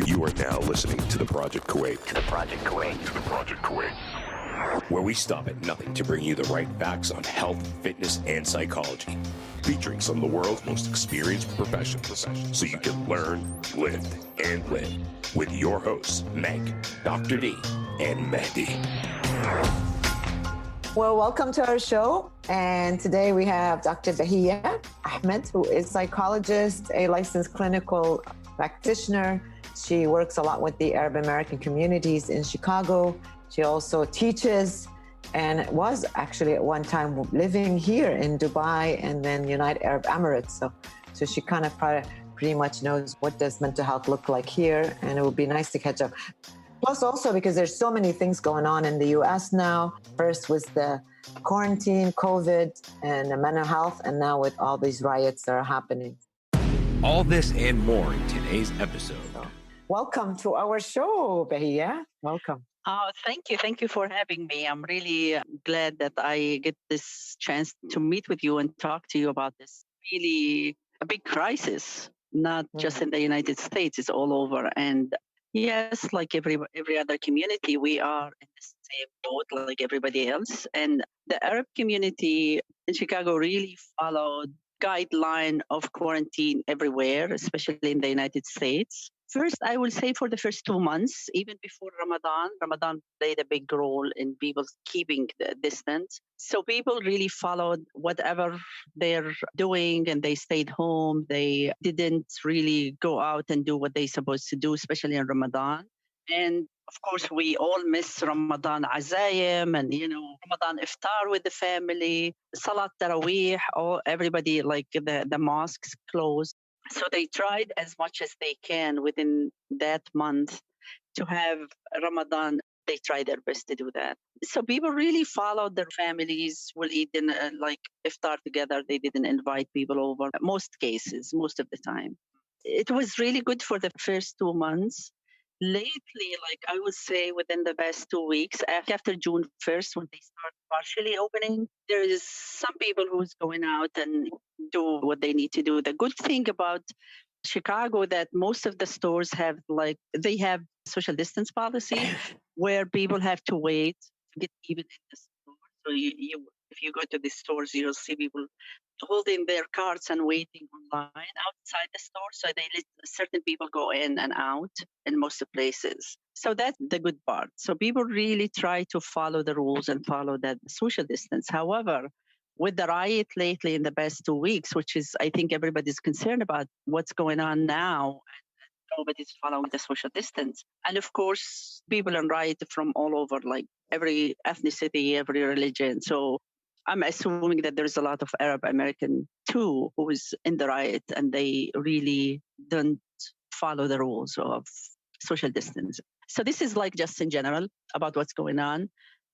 You are now listening to the Project Kuwait. Where we stop at nothing to bring you the right facts on health, fitness, and psychology. Featuring some of the world's most experienced professionals so you can learn, live, and live. With your hosts, Meg, Dr.D, and Mehdi. Well, welcome to our show. And today we have Dr. Bahia Ahmed, who is a psychologist, a licensed clinical practitioner. She works a lot with the Arab American communities in Chicago. She also teaches and was actually at one time living here in Dubai and then United Arab Emirates. So she kind of pretty much knows what does mental health look like here. And it would be nice to catch up. Plus also because there's so many things going on in the US now. First was the quarantine, COVID, and the mental health, and now with all these riots that are happening. All this and more in today's episode. Welcome to our show, Bahia. Welcome. Oh, thank you. Thank you for having me. I'm really glad that I get this chance to meet with you and talk to you about this really a big crisis, not just in the United States, it's all over. And yes, like every other community, we are in the same boat like everybody else. And the Arab community in Chicago really followed guideline of quarantine everywhere, especially in the United States. First, I will say for the first 2 months, even before Ramadan played a big role in people keeping the distance. So people really followed whatever they're doing and they stayed home. They didn't really go out and do what they're supposed to do, especially in Ramadan. And of course, we all miss Ramadan Azayim and, Ramadan Iftar with the family, Salat Darweesh, everybody, like the mosques closed. So they tried as much as they can within that month to have Ramadan. They tried their best to do that. So people really followed their families, will eat dinner, like iftar together. They didn't invite people over. Most cases, most of the time. It was really good for the first 2 months. Lately, like I would say within the past 2 weeks, after June 1st, when they start partially opening, there is some people who's going out and do what they need to do. The good thing about Chicago that most of the stores have they have social distance policy where people have to wait to get even in the store. So if you go to the stores, you'll see people holding their carts and waiting online outside the store. So they let certain people go in and out in most of places. So that's the good part. So people really try to follow the rules and follow that social distance. However, with the riot lately in the past 2 weeks, which is, I think everybody's concerned about what's going on now, and nobody's following the social distance. And of course, people on riot from all over, like every ethnicity, every religion. So I'm assuming that there's a lot of Arab American too who's in the riot and they really don't follow the rules of social distance. So this is like just in general about what's going on.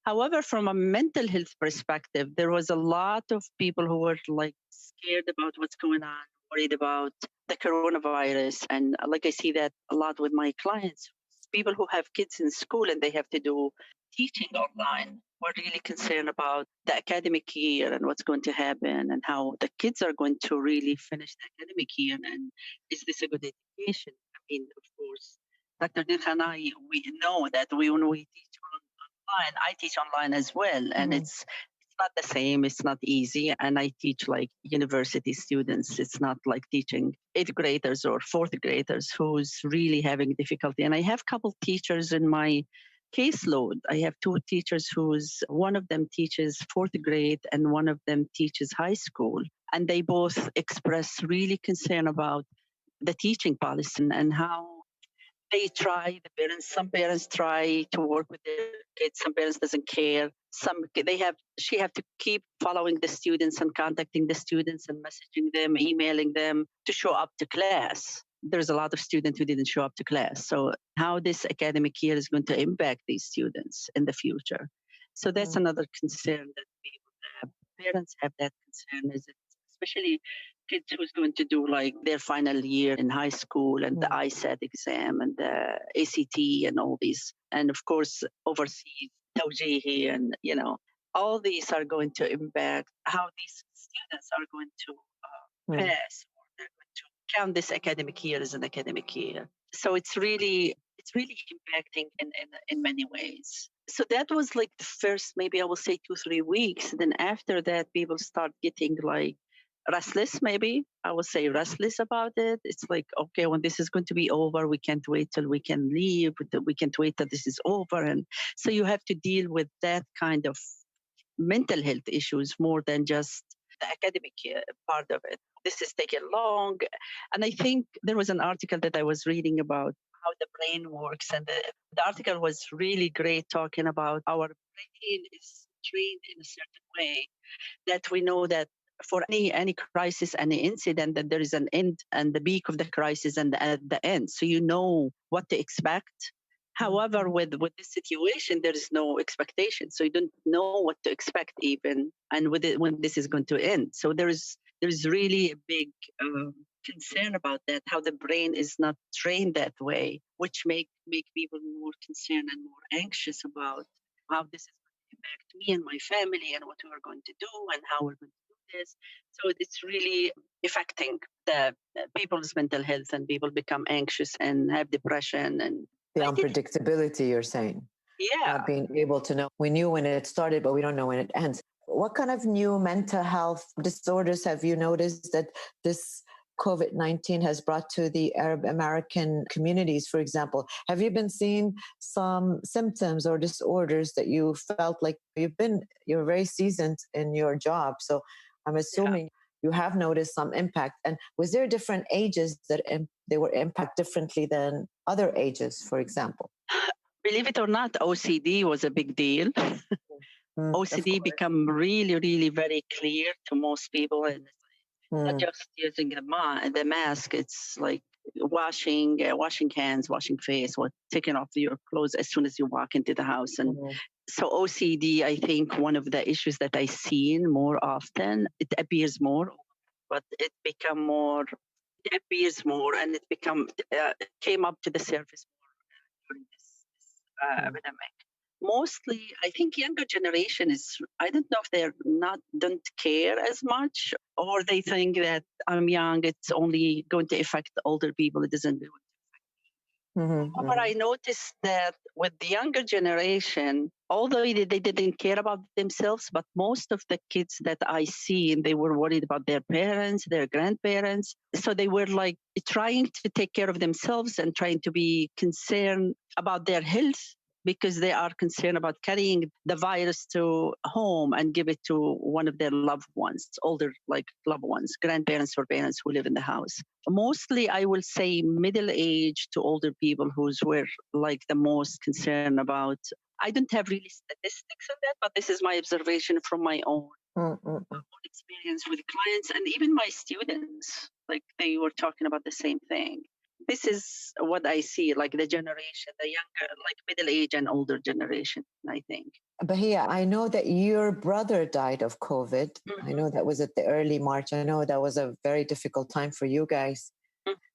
However, from a mental health perspective, there was a lot of people who were like scared about what's going on, worried about the coronavirus. And like I see that a lot with my clients, people who have kids in school and they have to do teaching online. We're really concerned about the academic year and what's going to happen and how the kids are going to really finish the academic year. And is this a good education? I mean, of course, Dr. D and I, we know that when we teach online, I teach online as well. And it's not the same. It's not easy. And I teach like university students. It's not like teaching 8th graders or 4th graders who's really having difficulty. And I have a couple teachers in my caseload. I have 2 teachers one of them teaches 4th grade and one of them teaches high school. And they both express really concern about the teaching policy and how they try, some parents try to work with their kids, some parents doesn't care. She have to keep following the students and contacting the students and messaging them, emailing them to show up to class. There's a lot of students who didn't show up to class. So how this academic year is going to impact these students in the future. So that's another concern that people have. Parents have that concern, especially kids who's going to do like their final year in high school and the ISAT exam and the ACT and all these. And of course, overseas, Tawjihi and, all these are going to impact how these students are going to pass or they're going to count this academic year as an academic year. So it's really impacting in many ways. So that was like the first, maybe I will say 2-3 weeks. Then after that, people start getting like restless, maybe I will say restless about it. It's like, okay, when this is going to be over, we can't wait till we can leave. We can't wait till this is over. And so you have to deal with that kind of mental health issues more than just the academic part of it. This is taking long. And I think there was an article that I was reading about how the brain works. And the article was really great, talking about our brain is trained in a certain way that we know that for any crisis, any incident, that there is an end and the peak of the crisis and at the end. So you know what to expect. However, with this situation, there is no expectation. So you don't know what to expect even, and with it, when this is going to end. So there's really a big concern about that, how the brain is not trained that way, which make people more concerned and more anxious about how this is going to impact me and my family and what we are going to do and how we're going to do this. So it's really affecting the people's mental health, and people become anxious and have depression and the unpredictability, you're saying. Yeah. Not being able to know. We knew when it started, but we don't know when it ends. What kind of new mental health disorders have you noticed that this COVID-19 has brought to the Arab American communities, for example? Have you been seeing some symptoms or disorders that you felt like you're very seasoned in your job? So I'm assuming you have noticed some impact. And was there different ages that they were impacted differently than other ages, for example? Believe it or not, OCD was a big deal. OCD become really, really very clear to most people. And not just using the mask, it's like washing hands, washing face, or taking off your clothes as soon as you walk into the house. And so OCD, I think one of the issues that I seen more often, it appears more, but it appears more, and it came up to the surface more during this epidemic. Mostly, I think younger generation I don't know if don't care as much, or they think that I'm young, it's only going to affect older people, it doesn't do it. But I noticed that with the younger generation, although they didn't care about themselves, but most of the kids that I see, they were worried about their parents, their grandparents. So they were like trying to take care of themselves and trying to be concerned about their health, because they are concerned about carrying the virus to home and give it to one of their loved ones, older loved ones, grandparents or parents who live in the house. Mostly, I will say middle age to older people were like the most concerned about. I don't have really statistics on that, but this is my observation from my own experience with clients and even my students. Like they were talking about the same thing. This is what I see, like the generation, the younger, like middle age and older generation, I think. Bahia, I know that your brother died of COVID. I know that was at the early March. I know that was a very difficult time for you guys.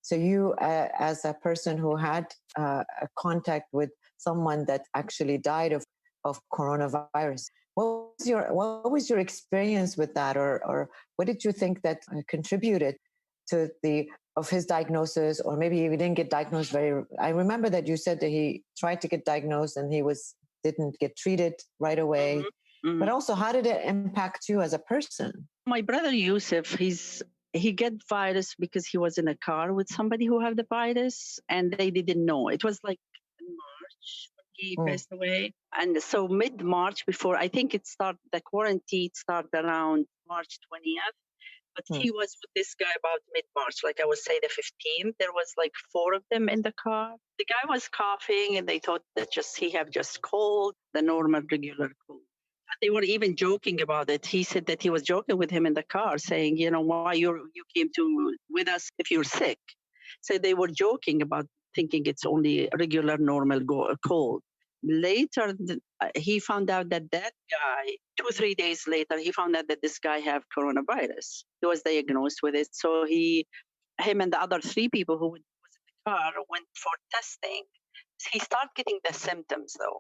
So you, as a person who had a contact with someone that actually died of coronavirus, what was your experience with that, or what did you think that contributed to of his diagnosis? Or maybe he didn't get diagnosed I remember that you said that he tried to get diagnosed and didn't get treated right away. But also, how did it impact you as a person? My brother Yusuf, he got virus because he was in a car with somebody who had the virus, and they didn't know. It was like in March when he passed away. And so mid-March, before, I think the quarantine started around March 20th. But he was with this guy about mid-March, like I would say the 15th. There was like 4 of them in the car. The guy was coughing, and they thought that he had just cold, the normal, regular cold. They were even joking about it. He said that he was joking with him in the car, saying, why you came with us if you're sick. So they were joking about thinking it's only a regular, normal cold. Later, he found out that guy, 2-3 days later, he found out that this guy had coronavirus. He was diagnosed with it. So him and the other 3 people who was in the car went for testing. He started getting the symptoms, though.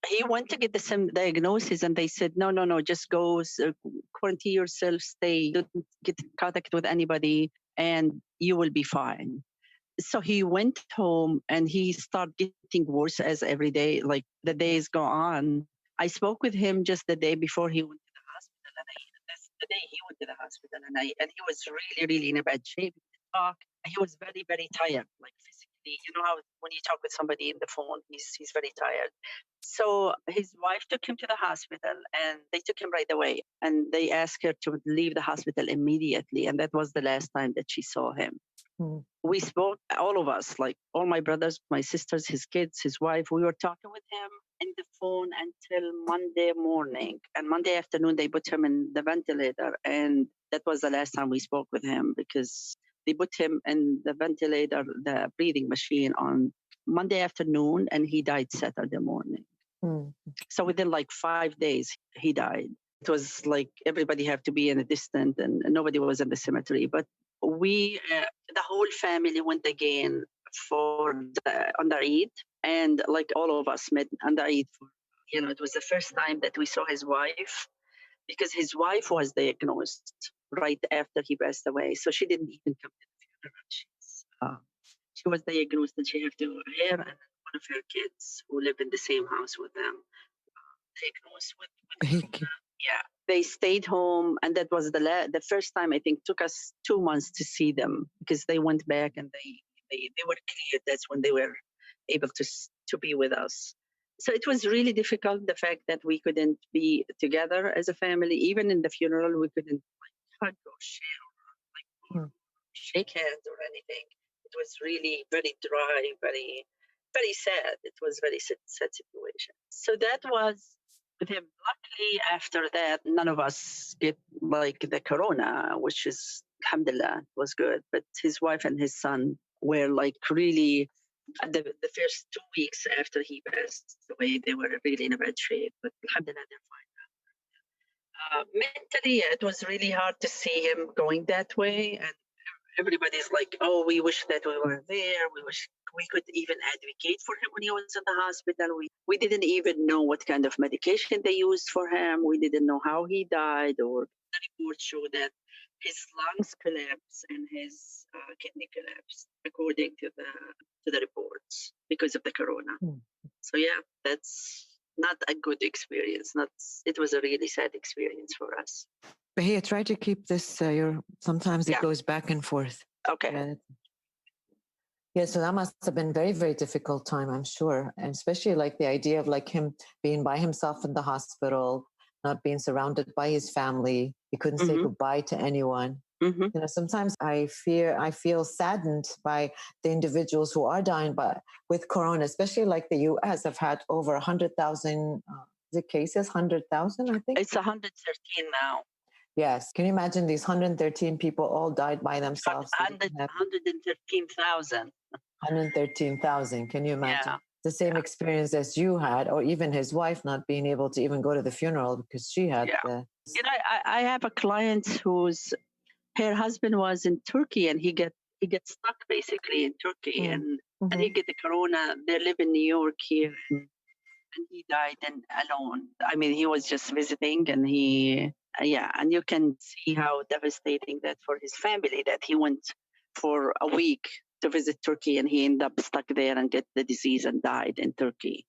He went to get the diagnosis, and they said, no, just go quarantine yourself, stay, don't get in contact with anybody, and you will be fine. So he went home and he started getting worse as every day, like the days go on. I spoke with him just the day before he went to the hospital, and that's the day he went to the hospital, and he was really, really in a bad shape. He didn't talk. He was very, very tired, like physically. You know how when you talk with somebody in the phone, he's very tired. So his wife took him to the hospital, and they took him right away, and they asked her to leave the hospital immediately, and that was the last time that she saw him. Mm. We spoke, all of us, like all my brothers, my sisters, his kids, his wife. We were talking with him in the phone until Monday morning. And Monday afternoon, they put him in the ventilator. And that was the last time we spoke with him, because they put him in the ventilator, the breathing machine, on Monday afternoon, and he died Saturday morning. Mm. So within like 5 days, he died. It was like everybody had to be in a distance, and nobody was in the cemetery. But we, the whole family went again on the Eid, and like all of us met on the Eid. It was the first time that we saw his wife, because his wife was diagnosed right after he passed away, so she didn't even come to the funeral. She was diagnosed, and she had to her and one of her kids who live in the same house with them diagnosed with yeah. They stayed home, and that was the first time. I think took us 2 months to see them, because they went back and they were cleared. That's when they were able to be with us. So it was really difficult, the fact that we couldn't be together as a family. Even in the funeral, we couldn't like hug or share or shake hands or anything. It was really very dry, very, very sad. It was very sad situation. So that was with him. Luckily, after that, none of us get like the corona, which is, alhamdulillah, was good. But his wife and his son were like really, the first 2 weeks after he passed away, they were really in a bad shape. But alhamdulillah, they're fine now. Mentally, it was really hard to see him going that way. And everybody's like, oh, we wish that we were there. We wish we could even advocate for him when he was in the hospital. We didn't even know what kind of medication they used for him. We didn't know how he died, or the reports show that his lungs collapsed and his kidney collapsed, according to the reports, because of the corona. So yeah, that's not a good experience. It was a really sad experience for us. Bahia, try to keep this. Sometimes it goes back and forth. Okay. Yeah, so that must have been very, very difficult time, I'm sure. And especially like the idea of like him being by himself in the hospital, not being surrounded by his family. He couldn't say goodbye to anyone. Sometimes I feel saddened by the individuals who are dying with corona, especially like the US have had over 100,000 cases, 100,000, I think. It's 113 now. Yes. Can you imagine these 113 people all died by themselves? 113,000. 113,000. Can you imagine? Yeah. The same experience as you had, or even his wife not being able to even go to the funeral because she had I have a client her husband was in Turkey, and he gets stuck basically in Turkey, and he get the corona. They live in New York here, and he died alone. I mean, he was just visiting, and and you can see how devastating that for his family, that he went for a week to visit Turkey, and he ended up stuck there and get the disease and died in Turkey.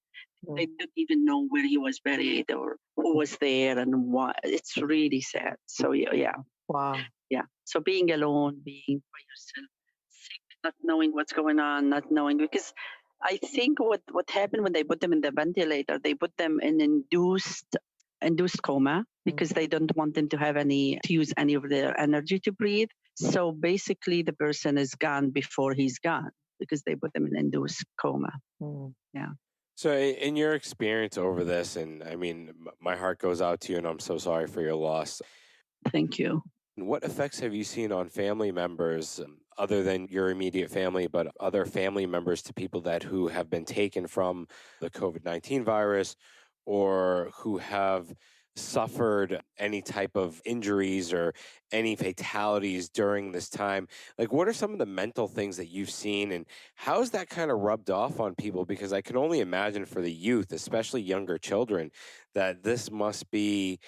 They didn't even know where he was buried or who was there and why. It's really sad. So yeah. Wow. Yeah. So being alone, being by yourself, sick, not knowing what's going on, not knowing, because I think what happened when they put them in the ventilator, they put them in induced coma, because they don't want them to use any of their energy to breathe. So basically the person is gone before he's gone, because they put them in induced coma. Yeah. So in your experience over this, and I mean, my heart goes out to you, and I'm so sorry for your loss. Thank you. What effects have you seen on family members, other than your immediate family, but other family members to people who have been taken from the COVID-19 virus, or who have suffered any type of injuries or any fatalities during this time? Like, what are some of the mental things that you've seen, and how is that kind of rubbed off on people? Because I can only imagine for the youth, especially younger children, that this must be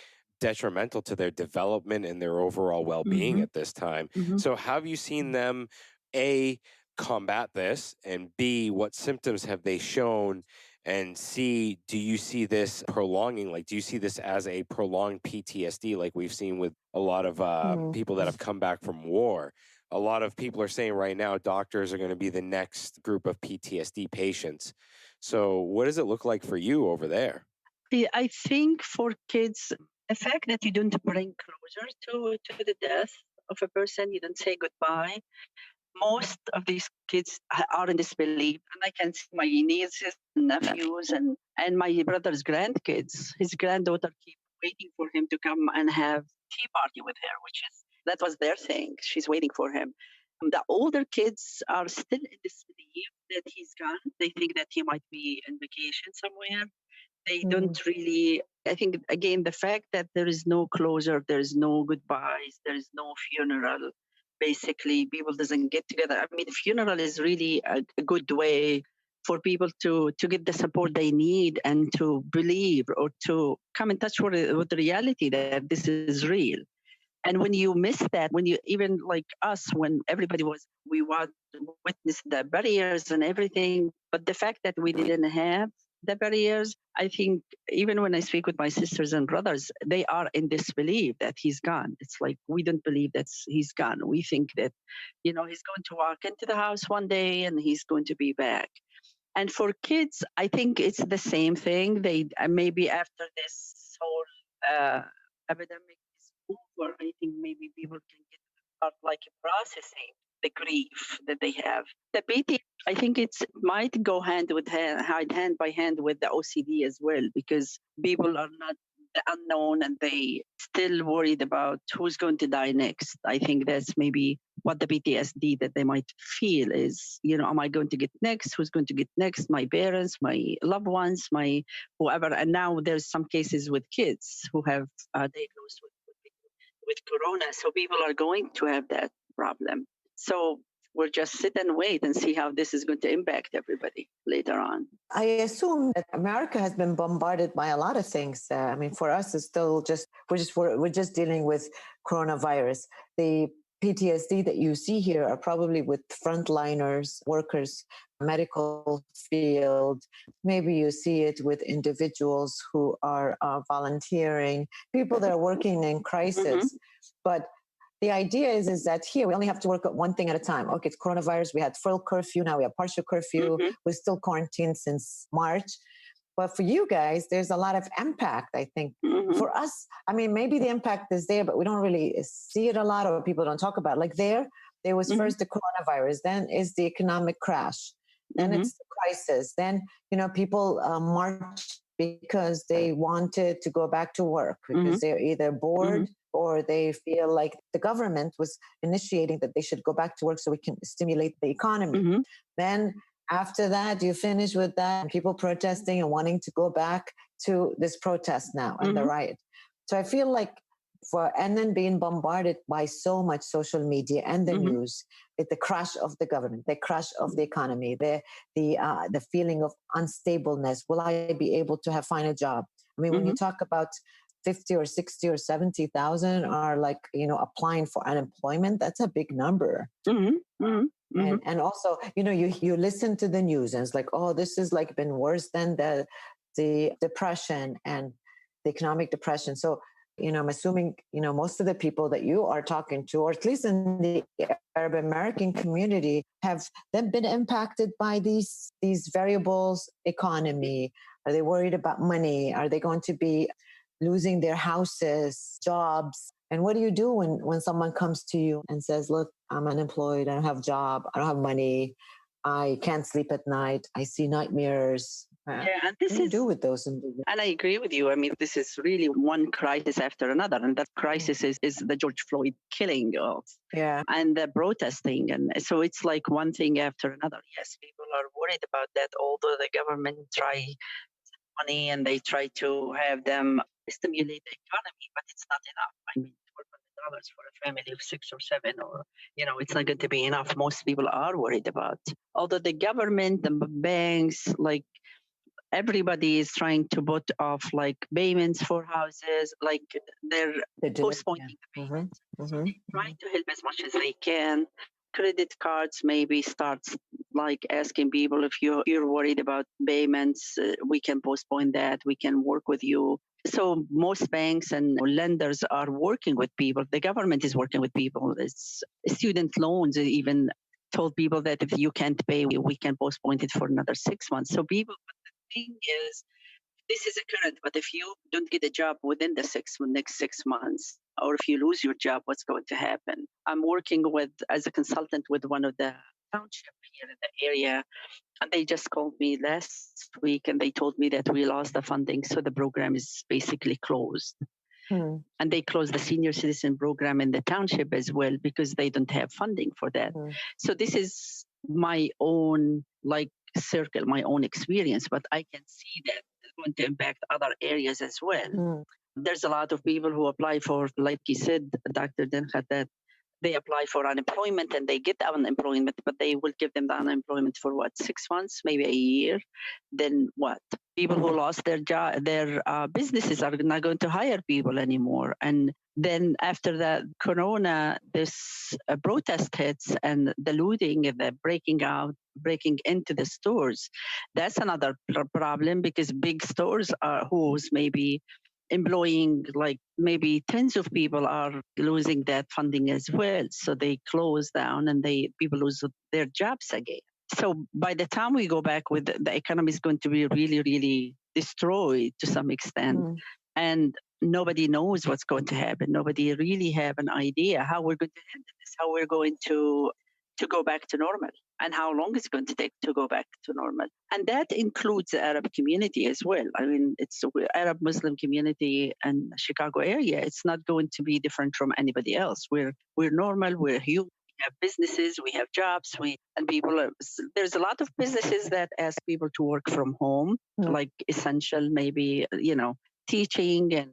detrimental to their development and their overall well-being at this time. So how have you seen them, A, combat this? And B, what symptoms have they shown? And C, do you see this prolonging? Like, do you see this as a prolonged PTSD like we've seen with a lot of people that have come back from war? A lot of people are saying right now doctors are going to be the next group of PTSD patients. So what does it look like for you over there? I think for kids, the fact that you don't bring closure to the death of a person, you don't say goodbye. Most of these kids are in disbelief, and I can see my nieces, nephews, and my brother's grandkids. His granddaughter keep waiting for him to come and have tea party with her, that was their thing. She's waiting for him. The older kids are still in disbelief that he's gone. They think that he might be on vacation somewhere. They don't really, I think, again, the fact that there is no closure, there is no goodbyes, there is no funeral. Basically, people doesn't get together. I mean, funeral is really a good way for people to get the support they need and to believe or to come in touch with the reality that this is real. And when you miss that, when you, even like us, when everybody we witnessed the barriers and everything, but the fact that we didn't have the barriers, I think even when I speak with my sisters and brothers, they are in disbelief that he's gone. It's like, we don't believe that he's gone. We think that, he's going to walk into the house one day and he's going to be back. And for kids, I think it's the same thing. They maybe after this whole epidemic is over, I think maybe people can start like processing the grief that they have. The PT, I think it might go hand by hand with the OCD as well, because people are not the unknown and they still worried about who's going to die next. I think that's maybe what the PTSD that they might feel is, am I going to get next? Who's going to get next? My parents, my loved ones, my whoever. And now there's some cases with kids who have diagnosed with corona. So people are going to have that problem. So we'll just sit and wait and see how this is going to impact everybody later on. I assume that America has been bombarded by a lot of things. I mean, for us, it's still we're just dealing with coronavirus. The PTSD that you see here are probably with frontliners, workers, medical field. Maybe you see it with individuals who are volunteering, people that are working in crisis. But the idea is that here we only have to work at one thing at a time. Okay, it's coronavirus. We had full curfew. Now we have partial curfew. We're still quarantined since March. But for you guys, there's a lot of impact, I think. For us, I mean, maybe the impact is there, but we don't really see it a lot, or people don't talk about it. Like there was first the coronavirus, then is the economic crash, then it's the crisis. Then, people marched because they wanted to go back to work because they're either bored or they feel like the government was initiating that they should go back to work so we can stimulate the economy. Then after that, you finish with that and people protesting and wanting to go back to this protest now and the riot. So I feel like and then being bombarded by so much social media and the news, the crash of the government, the crash of the economy, the feeling of unstableness. Will I be able to find a job? I mean, when you talk about 50 or 60 or 70,000 are like, applying for unemployment, that's a big number. And also, you listen to the news and it's like, oh, this is like been worse than the depression and the economic depression. So, I'm assuming, most of the people that you are talking to, or at least in the Arab American community, have then been impacted by these variables, economy. Are they worried about money? Are they going to be losing their houses, jobs? And what do you do when someone comes to you and says, look, I'm unemployed, I don't have a job, I don't have money, I can't sleep at night, I see nightmares. Yeah, and what do you do with those individuals? And I agree with you. I mean, this is really one crisis after another. And that crisis is the George Floyd killing and the protesting. And so it's like one thing after another. Yes, people are worried about that, although the government try money and they try to have them stimulate the economy, but it's not enough. I mean, $400 for a family of 6 or 7, or, it's not going to be enough. Most people are worried about. Although the government, the banks, like everybody is trying to put off like payments for houses, like they're postponing the payments. So they're trying to help as much as they can. credit cards maybe starts like asking people if you're worried about payments, we can postpone that, we can work with you. So most banks and lenders are working with people. The government is working with people. It's student loans even told people that if you can't pay, we can postpone it for another 6 months. So people, but the thing is, this is a current, but if you don't get a job within the next 6 months, or if you lose your job, what's going to happen? I'm working as a consultant with one of the township here in the area, and they just called me last week and they told me that we lost the funding, so the program is basically closed. And they closed the senior citizen program in the township as well because they don't have funding for that. So this is my own circle, my own experience, but I can see that it's going to impact other areas as well. There's a lot of people who apply for, like you said, Dr. Denhat, that they apply for unemployment and they get unemployment, but they will give them the unemployment for 6 months, maybe a year. Then what? People who lost their job, their businesses are not going to hire people anymore. And then after the corona, this protest hits and the looting and the breaking into the stores. That's another problem because big stores are who's maybe employing maybe tens of people are losing that funding as well. So they close down and people lose their jobs again. So by the time we go back with the economy is going to be really, really destroyed to some extent. And nobody knows what's going to happen. Nobody really have an idea how we're going to handle this, how we're going to go back to normal, and how long it's going to take to go back to normal. And that includes the Arab community as well. I mean, it's the Arab Muslim community and Chicago area. It's not going to be different from anybody else. We're normal, we're human. We have businesses, we have jobs, there's a lot of businesses that ask people to work from home, like essential, maybe, teaching and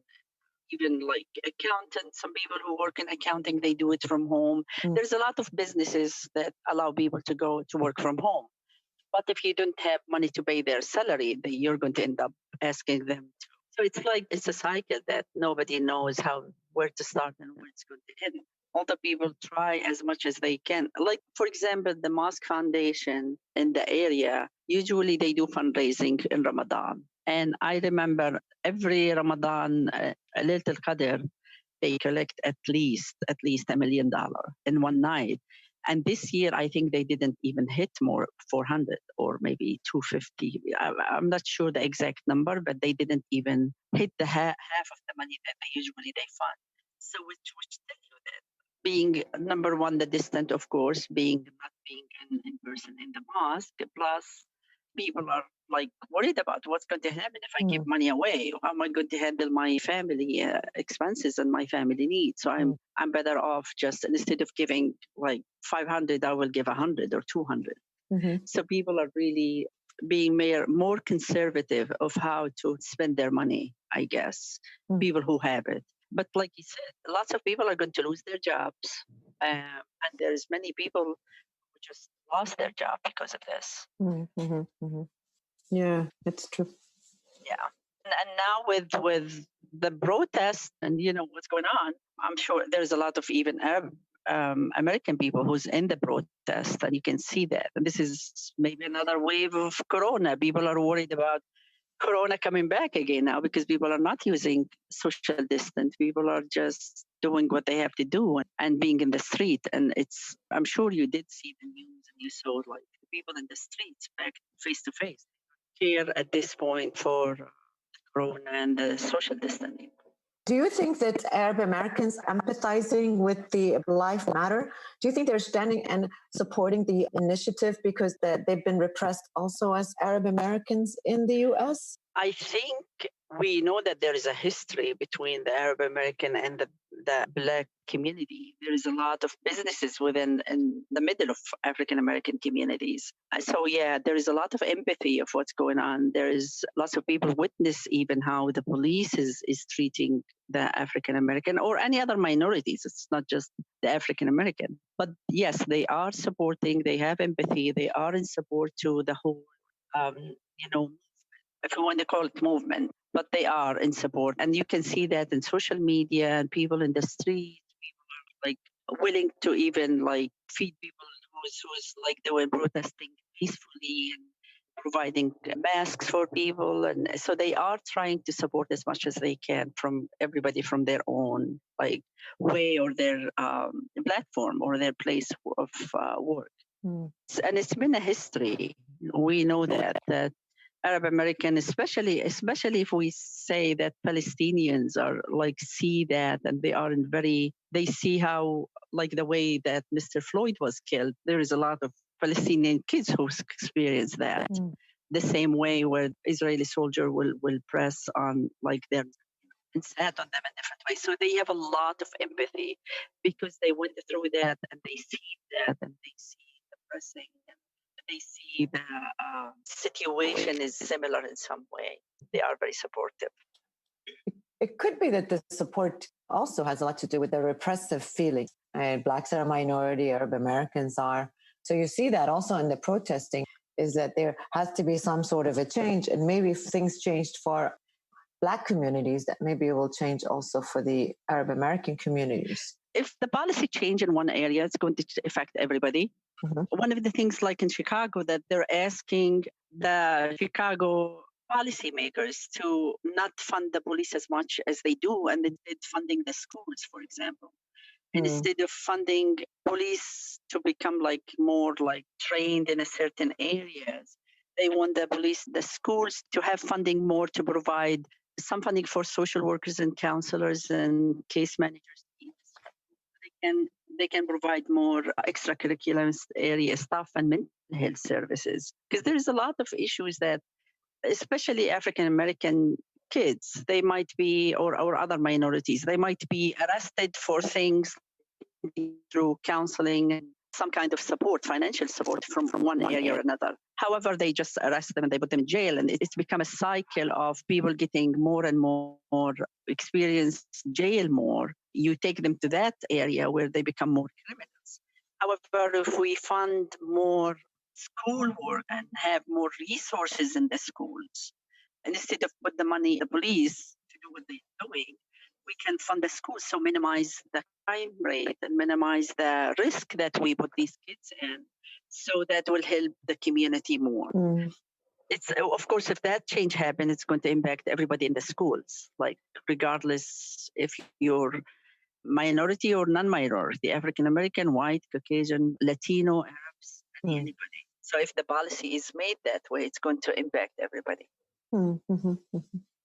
even like accountants, some people who work in accounting, they do it from home. There's a lot of businesses that allow people to go to work from home. But if you don't have money to pay their salary, then you're going to end up asking them to. So it's a cycle that nobody knows where to start and where it's going to end. All the people try as much as they can. Like, for example, the Mosque Foundation in the area, usually they do fundraising in Ramadan. And I remember every Ramadan, Laylatul Qadr, they collect at least $1 million in one night. And this year, I think they didn't even hit more 400 or maybe 250. I'm not sure the exact number, but they didn't even hit the half of the money that they fund. So which tell you that being number one, the distant, of course, not being in person in the mosque, plus people are worried about what's going to happen if I give money away. How am I going to handle my family expenses and my family needs? So I'm better off just instead of giving 500, I will give 100 or 200. So people are really being more conservative of how to spend their money, I guess, people who have it. But like you said, lots of people are going to lose their jobs. And there's many people who just lost their job because of this. Yeah, it's true. Yeah. And now with the protest and what's going on, I'm sure there's a lot of even Arab American people who's in the protest, and you can see that. And this is maybe another wave of corona. People are worried about corona coming back again now because people are not using social distance. People are just doing what they have to do and being in the street. And I'm sure you did see the news and you saw people in the streets back face to face. Here at this point for corona and the social distancing. Do you think that Arab Americans empathizing with the Life Matter? Do you think they're standing and supporting the initiative because they've been repressed also as Arab Americans in the U.S.? I think we know that there is a history between the Arab American and the Black community. There is a lot of businesses in the middle of African American communities. So yeah, there is a lot of empathy of what's going on. There is lots of people witness even how the police is treating the African American or any other minorities. It's not just the African American. But yes, they are supporting, they have empathy, they are in support to the whole, if you want to call it movement, but they are in support. And you can see that in social media and people in the street, people are willing to even feed people who's like they were protesting peacefully and providing masks for people, and so they are trying to support as much as they can from everybody from their own like way or their platform or their place of work. And it's been a history. We know that Arab American, especially if we say that Palestinians are like see that and they see how like the way that Mr. Floyd was killed. There is a lot of Palestinian kids who experience that the same way where Israeli soldier will press on like their and sat on them in different ways. So they have a lot of empathy because they went through that and they see that and they see the pressing and they see the situation is similar in some way. They are very supportive. It could be that the support also has a lot to do with the repressive feeling. Blacks are a minority, Arab Americans are. So you see that also in the protesting is that there has to be some sort of a change. And maybe if things changed for Black communities, that maybe it will change also for the Arab American communities. If the policy change in one area, it's going to affect everybody. One of the things like in Chicago that they're asking the Chicago policymakers to not fund the police as much as they do, and instead funding the schools, for example. And instead of funding police to become like more like trained in a certain areas, they want the schools to have funding more to provide some funding for social workers and counselors and case managers. They can provide more extracurricular area stuff and mental health services. Because there's a lot of issues that, especially African American kids, they might be, or other minorities, they might be arrested for things through counseling and some kind of support, financial support from one area or another. However, they just arrest them and they put them in jail. And it's become a cycle of people getting more and more experience jail more. You take them to that area where they become more criminals. However, if we fund more schoolwork and have more resources in the schools, and instead of put the money in the police to do what they're doing, we can fund the schools, so minimize the crime rate and minimize the risk that we put these kids in. So that will help the community more. It's of course, if that change happens, it's going to impact everybody in the schools, like regardless if you're minority or non-minority, African American, white, Caucasian, Latino, Arabs, anybody. So if the policy is made that way, it's going to impact everybody.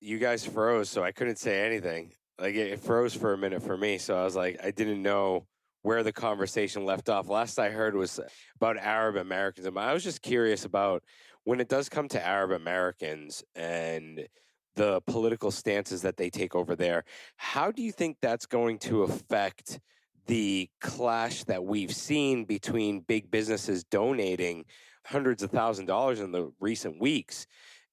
You guys froze, so I couldn't say anything. Like it froze for a minute for me, so I was like, I didn't know where the conversation left off. Last I heard was about Arab Americans. And I was just curious about when it does come to Arab Americans and the political stances that they take over there, how do you think that's going to affect the clash that we've seen between big businesses donating hundreds of thousands of dollars in the recent weeks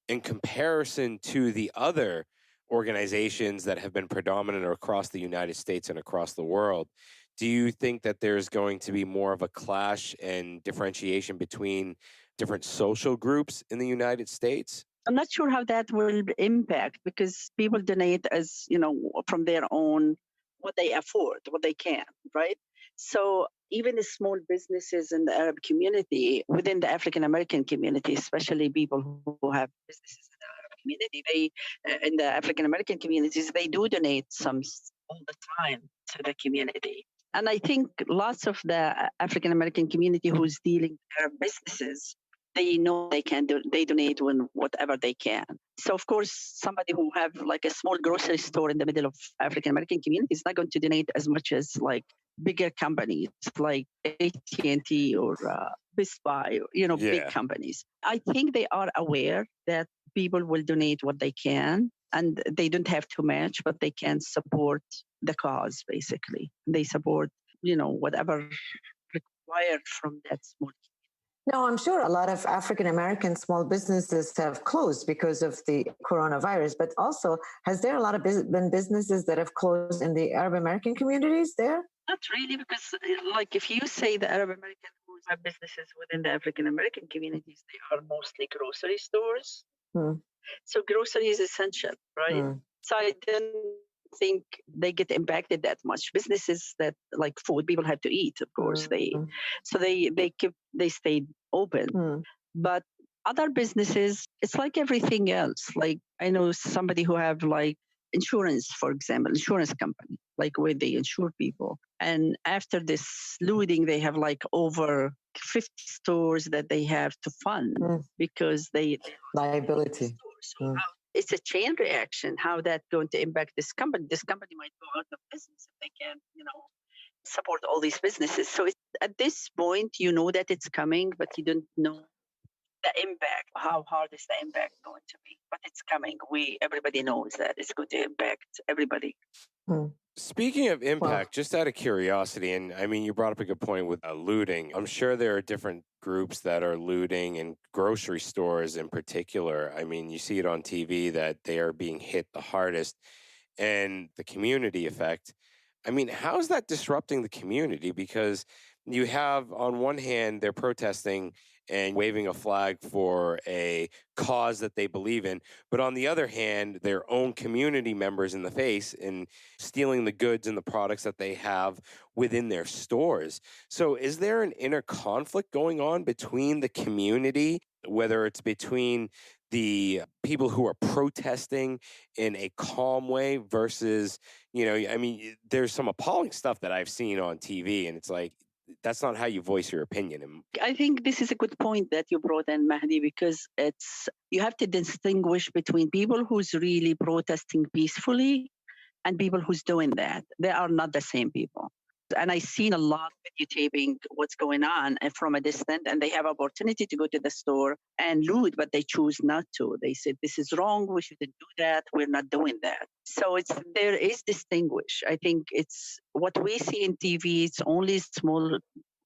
in comparison to the other organizations that have been predominant across the United States and across the world? Do you think that there's going to be more of a clash and differentiation between different social groups in the United States? I'm not sure how that will impact because people donate as, from their own, what they afford, what they can, right? So even the small businesses in the Arab community, within the African American community, especially people who have businesses in the Arab community, in the African American communities, they do donate some all the time to the community. And I think lots of the African American community who's dealing with Arab businesses, they know they can do, they donate when whatever they can. So of course, somebody who have like a small grocery store in the middle of African American community is not going to donate as much as like bigger companies like AT&T or Best Buy, big companies. I think they are aware that people will donate what they can and they don't have too much, but they can support the cause, basically. They support, whatever required from that small. No, I'm sure a lot of African American small businesses have closed because of the coronavirus, but also has there a lot of been businesses that have closed in the Arab American communities there? Not really, because like if you say the Arab American who have businesses within the African American communities, they are mostly grocery stores. So grocery is essential, right? So I don't think they get impacted that much. Businesses that like food, people have to eat, of course. They stayed open. But other businesses, it's like everything else. Like I know somebody who have like insurance, for example, insurance company, like where they insure people. And after this looting, they have like over 50 stores that they have to fund because they liability. So it's a chain reaction. How that's going to impact this company? This company might go out of business if they can't, support all these businesses. So at this point, you know that it's coming, but you don't know the impact. How hard is the impact going to be? But it's coming. Everybody knows that it's going to impact everybody. Speaking of impact, just out of curiosity, and I mean, you brought up a good point with looting. I'm sure there are different groups that are looting in grocery stores in particular. I mean, you see it on TV that they are being hit the hardest, and the community effect. I mean, how is that disrupting the community? Because you have, on one hand, they're protesting and waving a flag for a cause that they believe in. But on the other hand, their own community members in the face and stealing the goods and the products that they have within their stores. So is there an inner conflict going on between the community, whether it's between the people who are protesting in a calm way versus, I mean, there's some appalling stuff that I've seen on TV, and it's like, that's not how you voice your opinion. I think this is a good point that you brought in, Mahdi, because you have to distinguish between people who's really protesting peacefully and people who's doing that. They are not the same people. And I've seen a lot of videotaping what's going on from a distance, and they have opportunity to go to the store and loot, but they choose not to. They said, this is wrong, we shouldn't do that, we're not doing that. So there is distinguish. I think it's what we see in TV, it's only small,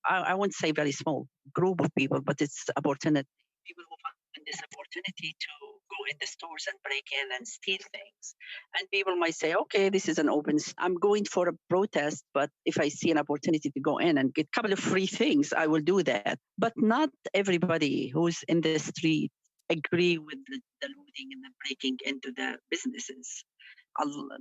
I won't say very small group of people, but it's opportunity. People who find this opportunity to go in the stores and break in and steal things. And people might say, okay, this is an I'm going for a protest, but if I see an opportunity to go in and get a couple of free things, I will do that. But not everybody who's in the street agree with the looting and the breaking into the businesses.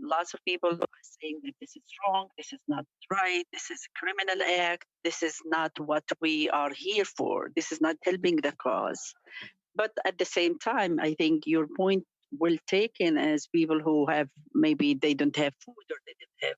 Lots of people are saying that this is wrong, this is not right, this is a criminal act, this is not what we are here for, this is not helping the cause. But at the same time, I think your point well taken as people who have, maybe they don't have food or they didn't have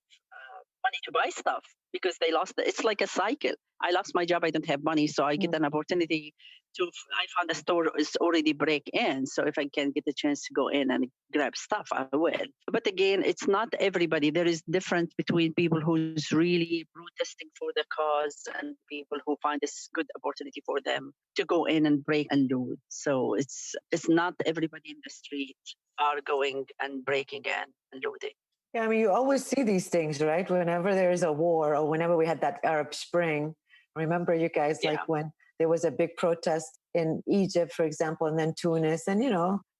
money to buy stuff because they lost it. It's like a cycle. I lost my job, I don't have money, so I get an opportunity I found a store is already break in. So if I can get a chance to go in and grab stuff, I will. But again, it's not everybody. There is difference between people who's really protesting for the cause and people who find this good opportunity for them to go in and break and loot. So it's not everybody in the street are going and breaking in and looting. Yeah, I mean, you always see these things, right? Whenever there is a war or whenever we had that Arab Spring, remember you guys, like when there was a big protest in Egypt, for example, and then Tunis. And,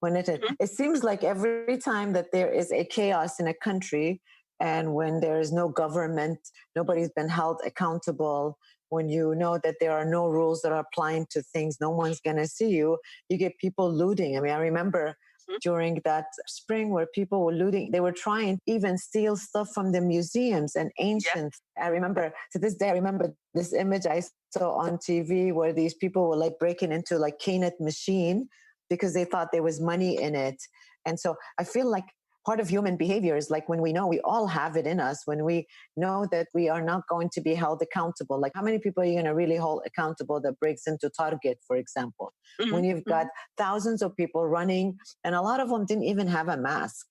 when it seems like every time that there is a chaos in a country and when there is no government, nobody's been held accountable, when you know that there are no rules that are applying to things, no one's going to see you, you get people looting. I mean, I remember during that spring where people were looting, they were trying to even steal stuff from the museums and ancient. I remember, to this day, I remember this image I saw on TV where these people were like breaking into like Kenneth machine because they thought there was money in it. And so I feel like part of human behavior is like when we know we all have it in us, when we know that we are not going to be held accountable. Like how many people are you going to really hold accountable that breaks into Target, for example, when you've got thousands of people running and a lot of them didn't even have a mask.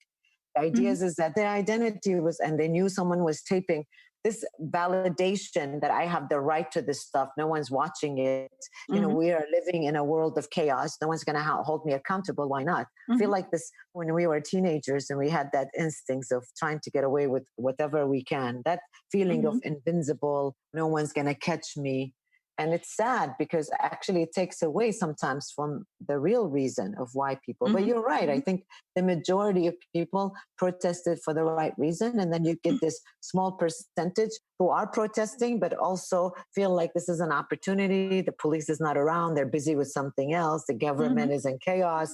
The idea is that their identity was, and they knew someone was taping. This validation that I have the right to this stuff, no one's watching it. We are living in a world of chaos. No one's going to hold me accountable. Why not? I feel like this when we were teenagers and we had that instincts of trying to get away with whatever we can, that feeling of invincible, no one's going to catch me. And it's sad because actually it takes away sometimes from the real reason of why people, but you're right. I think the majority of people protested for the right reason. And then you get this small percentage who are protesting, but also feel like this is an opportunity. The police is not around. They're busy with something else. The government is in chaos.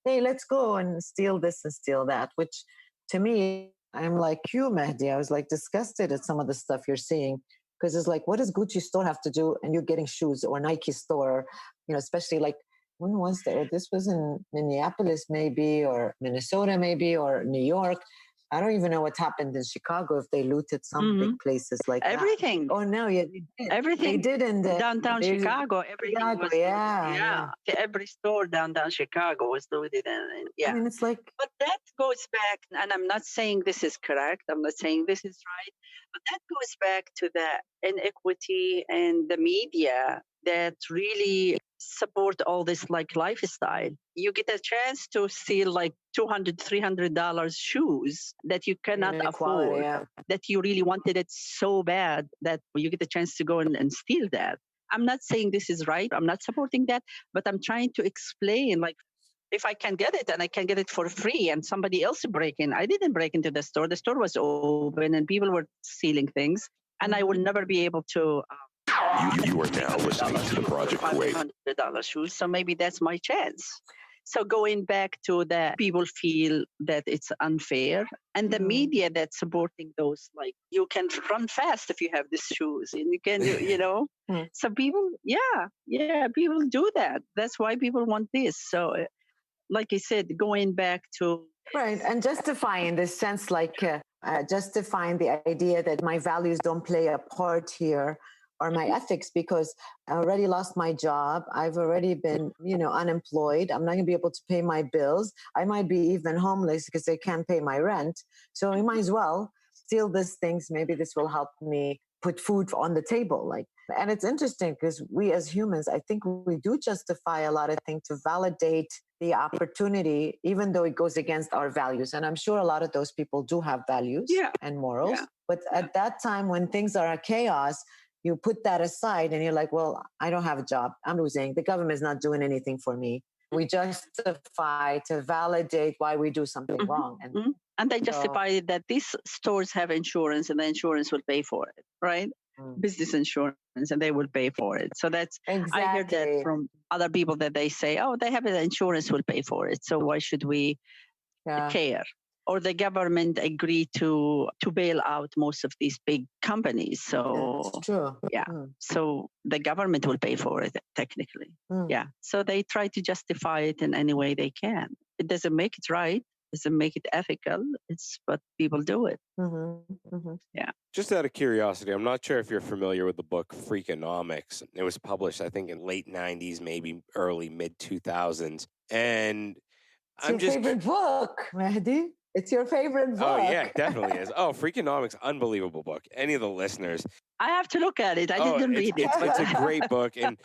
Hey, let's go and steal this and steal that, which to me I'm like you, Mehdi. I was like disgusted at some of the stuff you're seeing because it's like, what does Gucci store have to do? And you're getting shoes, or Nike store, especially like, when was that? This was in Minneapolis, maybe, or Minnesota, maybe, or New York. I don't even know what happened in Chicago if they looted some big places like everything. that. Oh no, yeah, they did. Everything. They did in the downtown Chicago. Everything Chicago, was yeah. Every store downtown Chicago was looted, and yeah. I mean, it's like, but that goes back, and I'm not saying this is correct. I'm not saying this is right, but that goes back to the inequity and the media that really support all this like lifestyle. You get a chance to steal like $200, $300 shoes that you cannot afford, that you really wanted it so bad that you get a chance to go and steal that. I'm not saying this is right. I'm not supporting that, but I'm trying to explain, like, if I can get it and I can get it for free and somebody else break in. I didn't break into the store. The store was open and people were stealing things, and I will never be able to... You are now listening to the Project Kuwait. $500 shoes, so maybe that's my chance. So going back to that, people feel that it's unfair, and the media that's supporting those, like, you can run fast if you have these shoes, and you can, So people, people do that. That's why people want this. So, like I said, going back to... Right, and justifying this sense, like justifying the idea that my values don't play a part here, or my ethics, because I already lost my job. I've already been, unemployed. I'm not going to be able to pay my bills. I might be even homeless because I can't pay my rent. So I might as well steal these things. Maybe this will help me put food on the table. And it's interesting because we as humans, I think we do justify a lot of things to validate the opportunity, even though it goes against our values. And I'm sure a lot of those people do have values and morals. Yeah. But at that time, when things are chaos, you put that aside and you're like, well, I don't have a job. I'm losing. The government is not doing anything for me. We justify to validate why we do something wrong. And they justify that these stores have insurance and the insurance will pay for it, right? Business insurance, and they will pay for it. So that's, exactly. I heard that from other people that they say, oh, they have the insurance will pay for it. So why should we care? Or the government agreed to bail out most of these big companies. So that's true. Yeah. So the government will pay for it technically. Yeah. So they try to justify it in any way they can. It doesn't make it right. It doesn't make it ethical. But people do it. Yeah. Just out of curiosity, I'm not sure if you're familiar with the book Freakonomics. It was published, I think, in late 90s, maybe early mid 2000s. And it's your favorite book, Mehdi. It's your favorite book. Oh, yeah, it definitely is. Oh, Freakonomics, unbelievable book. Any of the listeners. I have to look at it. I didn't read it. It's a great book. And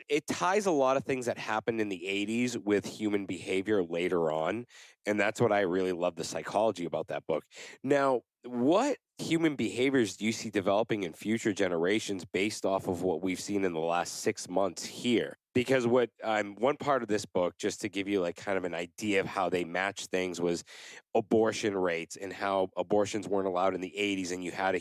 it ties a lot of things that happened in the 80s with human behavior later on. And that's what I really love the psychology about that book. Now, what human behaviors do you see developing in future generations based off of what we've seen in the last 6 months here? Because what one part of this book, just to give you like kind of an idea of how they match things, was abortion rates and how abortions weren't allowed in the 80s. And you had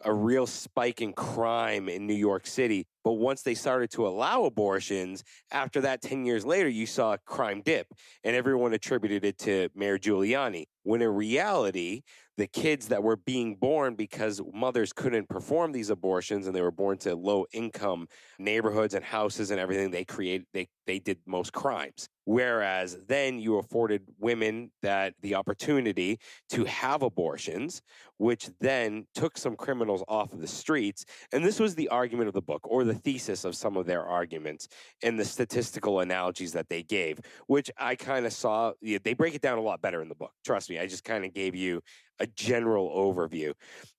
a real spike in crime in New York City. But once they started to allow abortions, after that, 10 years later, you saw crime dip, and everyone attributed it to Mayor Giuliani. When in reality, the kids that were being born because mothers couldn't perform these abortions and they were born to low-income neighborhoods and houses and everything, they did most crimes. Whereas then you afforded women the opportunity to have abortions, which then took some criminals off of the streets. And this was the argument of the book, or the thesis of some of their arguments and the statistical analogies that they gave, which I kind of saw. They break it down a lot better in the book. Trust me, I just kind of gave you a general overview.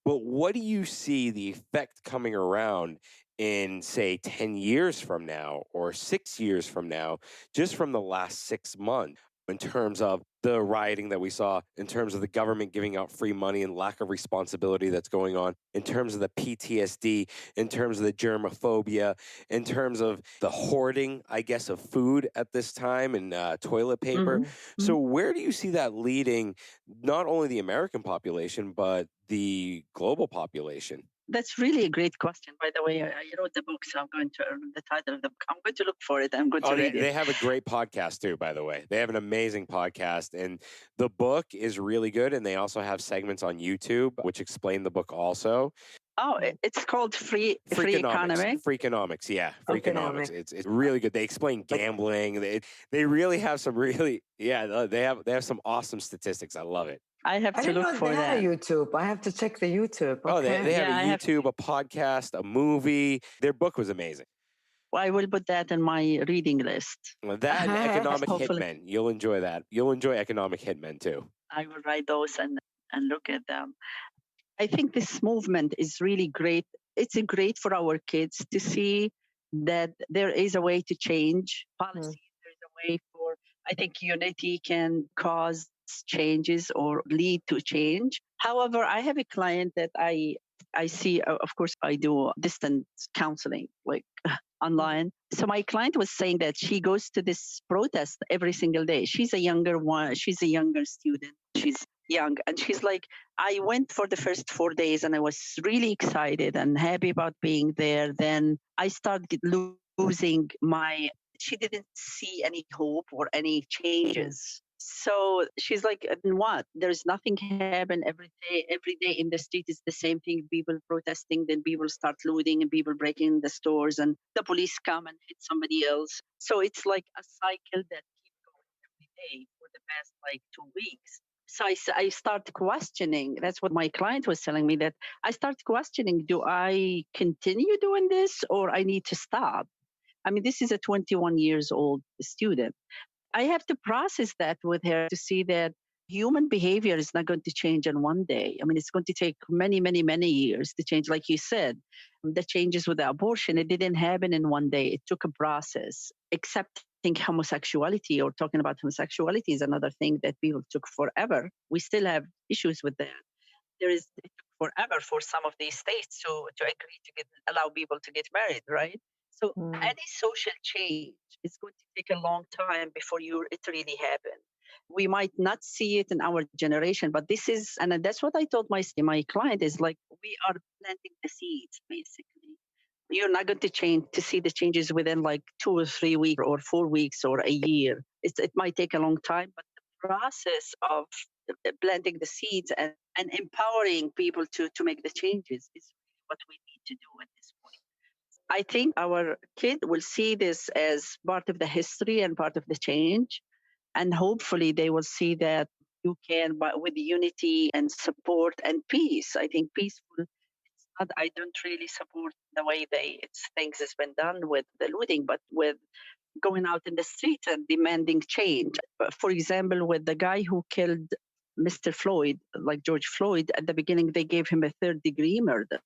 But what do you see the effect coming around in, say, 10 years from now or 6 years from now, just from the last 6 months, in terms of the rioting that we saw, in terms of the government giving out free money and lack of responsibility that's going on, in terms of the PTSD, in terms of the germophobia, in terms of the hoarding, I guess, of food at this time and toilet paper. So where do you see that leading not only the American population, but the global population? That's really a great question. By the way, I wrote the book, so I'm going to the title of the book. I'm going to look for it. I'm going to Oh, read it. they have a great podcast too, by the way. They have an amazing podcast, and the book is really good. And they also have segments on YouTube which explain the book also. Oh, it's called Free Economic. Freakonomics, yeah, Freakonomics. Freakonomics. It's really good. They explain gambling. They really have some really they have some awesome statistics. I love it. I have I to didn't look know for they had that. a YouTube. I have to check the YouTube. Oh, they Okay. have Yeah, I a have- YouTube, a podcast, a movie. Their book was amazing. I will put that in my reading list. Well, that and Economic Hopefully. Hitmen. You'll enjoy that. You'll enjoy Economic Hitmen too. I will write those and look at them. I think this movement is really great. It's great for our kids to see that there is a way to change policy. There's a way for, I think unity can cause changes or lead to change. However, I have a client that I see, of course, I do distance counseling, like online. So my client was saying that she goes to this protest every single day. She's a younger one. She's a younger student. She's young. And she's like, I went for the first 4 days and I was really excited and happy about being there. Then I started losing she didn't see any hope or any changes. So she's like, what? There's nothing happen every day. Every day in the street is the same thing. People protesting, then people start looting and people breaking the stores and the police come and hit somebody else. So it's like a cycle that keeps going every day for the past 2 weeks. So I start questioning. That's what my client was telling me, that I start questioning, do I continue doing this or I need to stop? I mean, this is a 21 years old student. I have to process that with her to see that human behavior is not going to change in one day. I mean, it's going to take many, many, many years to change. Like you said, the changes with the abortion, it didn't happen in one day. It took a process. Accepting homosexuality or talking about homosexuality is another thing that people took forever. We still have issues with that. It took forever for some of these states to agree to allow people to get married, right? So any social change is going to take a long time before it really happens. We might not see it in our generation, but and that's what I told my client is like, we are planting the seeds, basically. You're not going to see the changes within 2 or 3 weeks or 4 weeks or a year. It might take a long time, but the process of planting the seeds and empowering people to make the changes is what we need to do at this point. I think our kid will see this as part of the history and part of the change. And hopefully they will see that you can, but with unity and support and peace. I think peaceful, I don't really support the way things has been done with the looting, but with going out in the streets and demanding change. For example, with the guy who killed Mr. Floyd, like George Floyd, at the beginning, they gave him a 3rd-degree murder.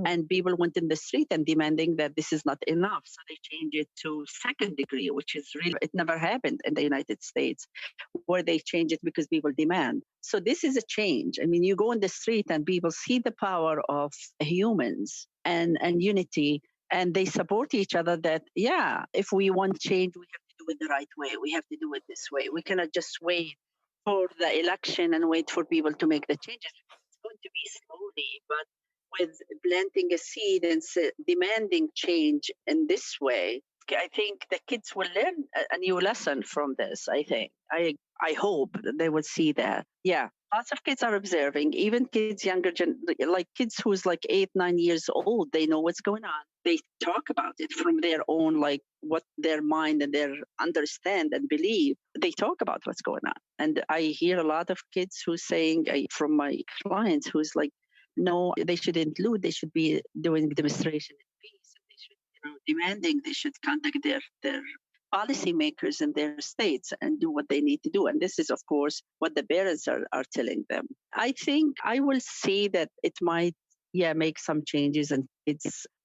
And people went in the street and demanding that this is not enough. So they changed it to 2nd degree, which is really, it never happened in the United States, where they change it because people demand. So this is a change. I mean, you go in the street and people see the power of humans and unity, and they support each other that, yeah, if we want change, we have to do it the right way. We have to do it this way. We cannot just wait for the election and wait for people to make the changes. It's going to be slowly, but with planting a seed and demanding change in this way, I think the kids will learn a new lesson from this. I think. I hope they will see that. Yeah, lots of kids are observing. Even kids younger, like kids who's 8, 9 years old, they know what's going on. They talk about it from their own, what their mind and their understand and believe. They talk about what's going on. And I hear a lot of kids who's saying from my clients who's like, no, they shouldn't loot. They should be doing demonstration in peace. And they should, demanding. They should contact their policymakers in their states and do what they need to do. And this is, of course, what the parents are telling them. I think I will say that it might, make some changes. And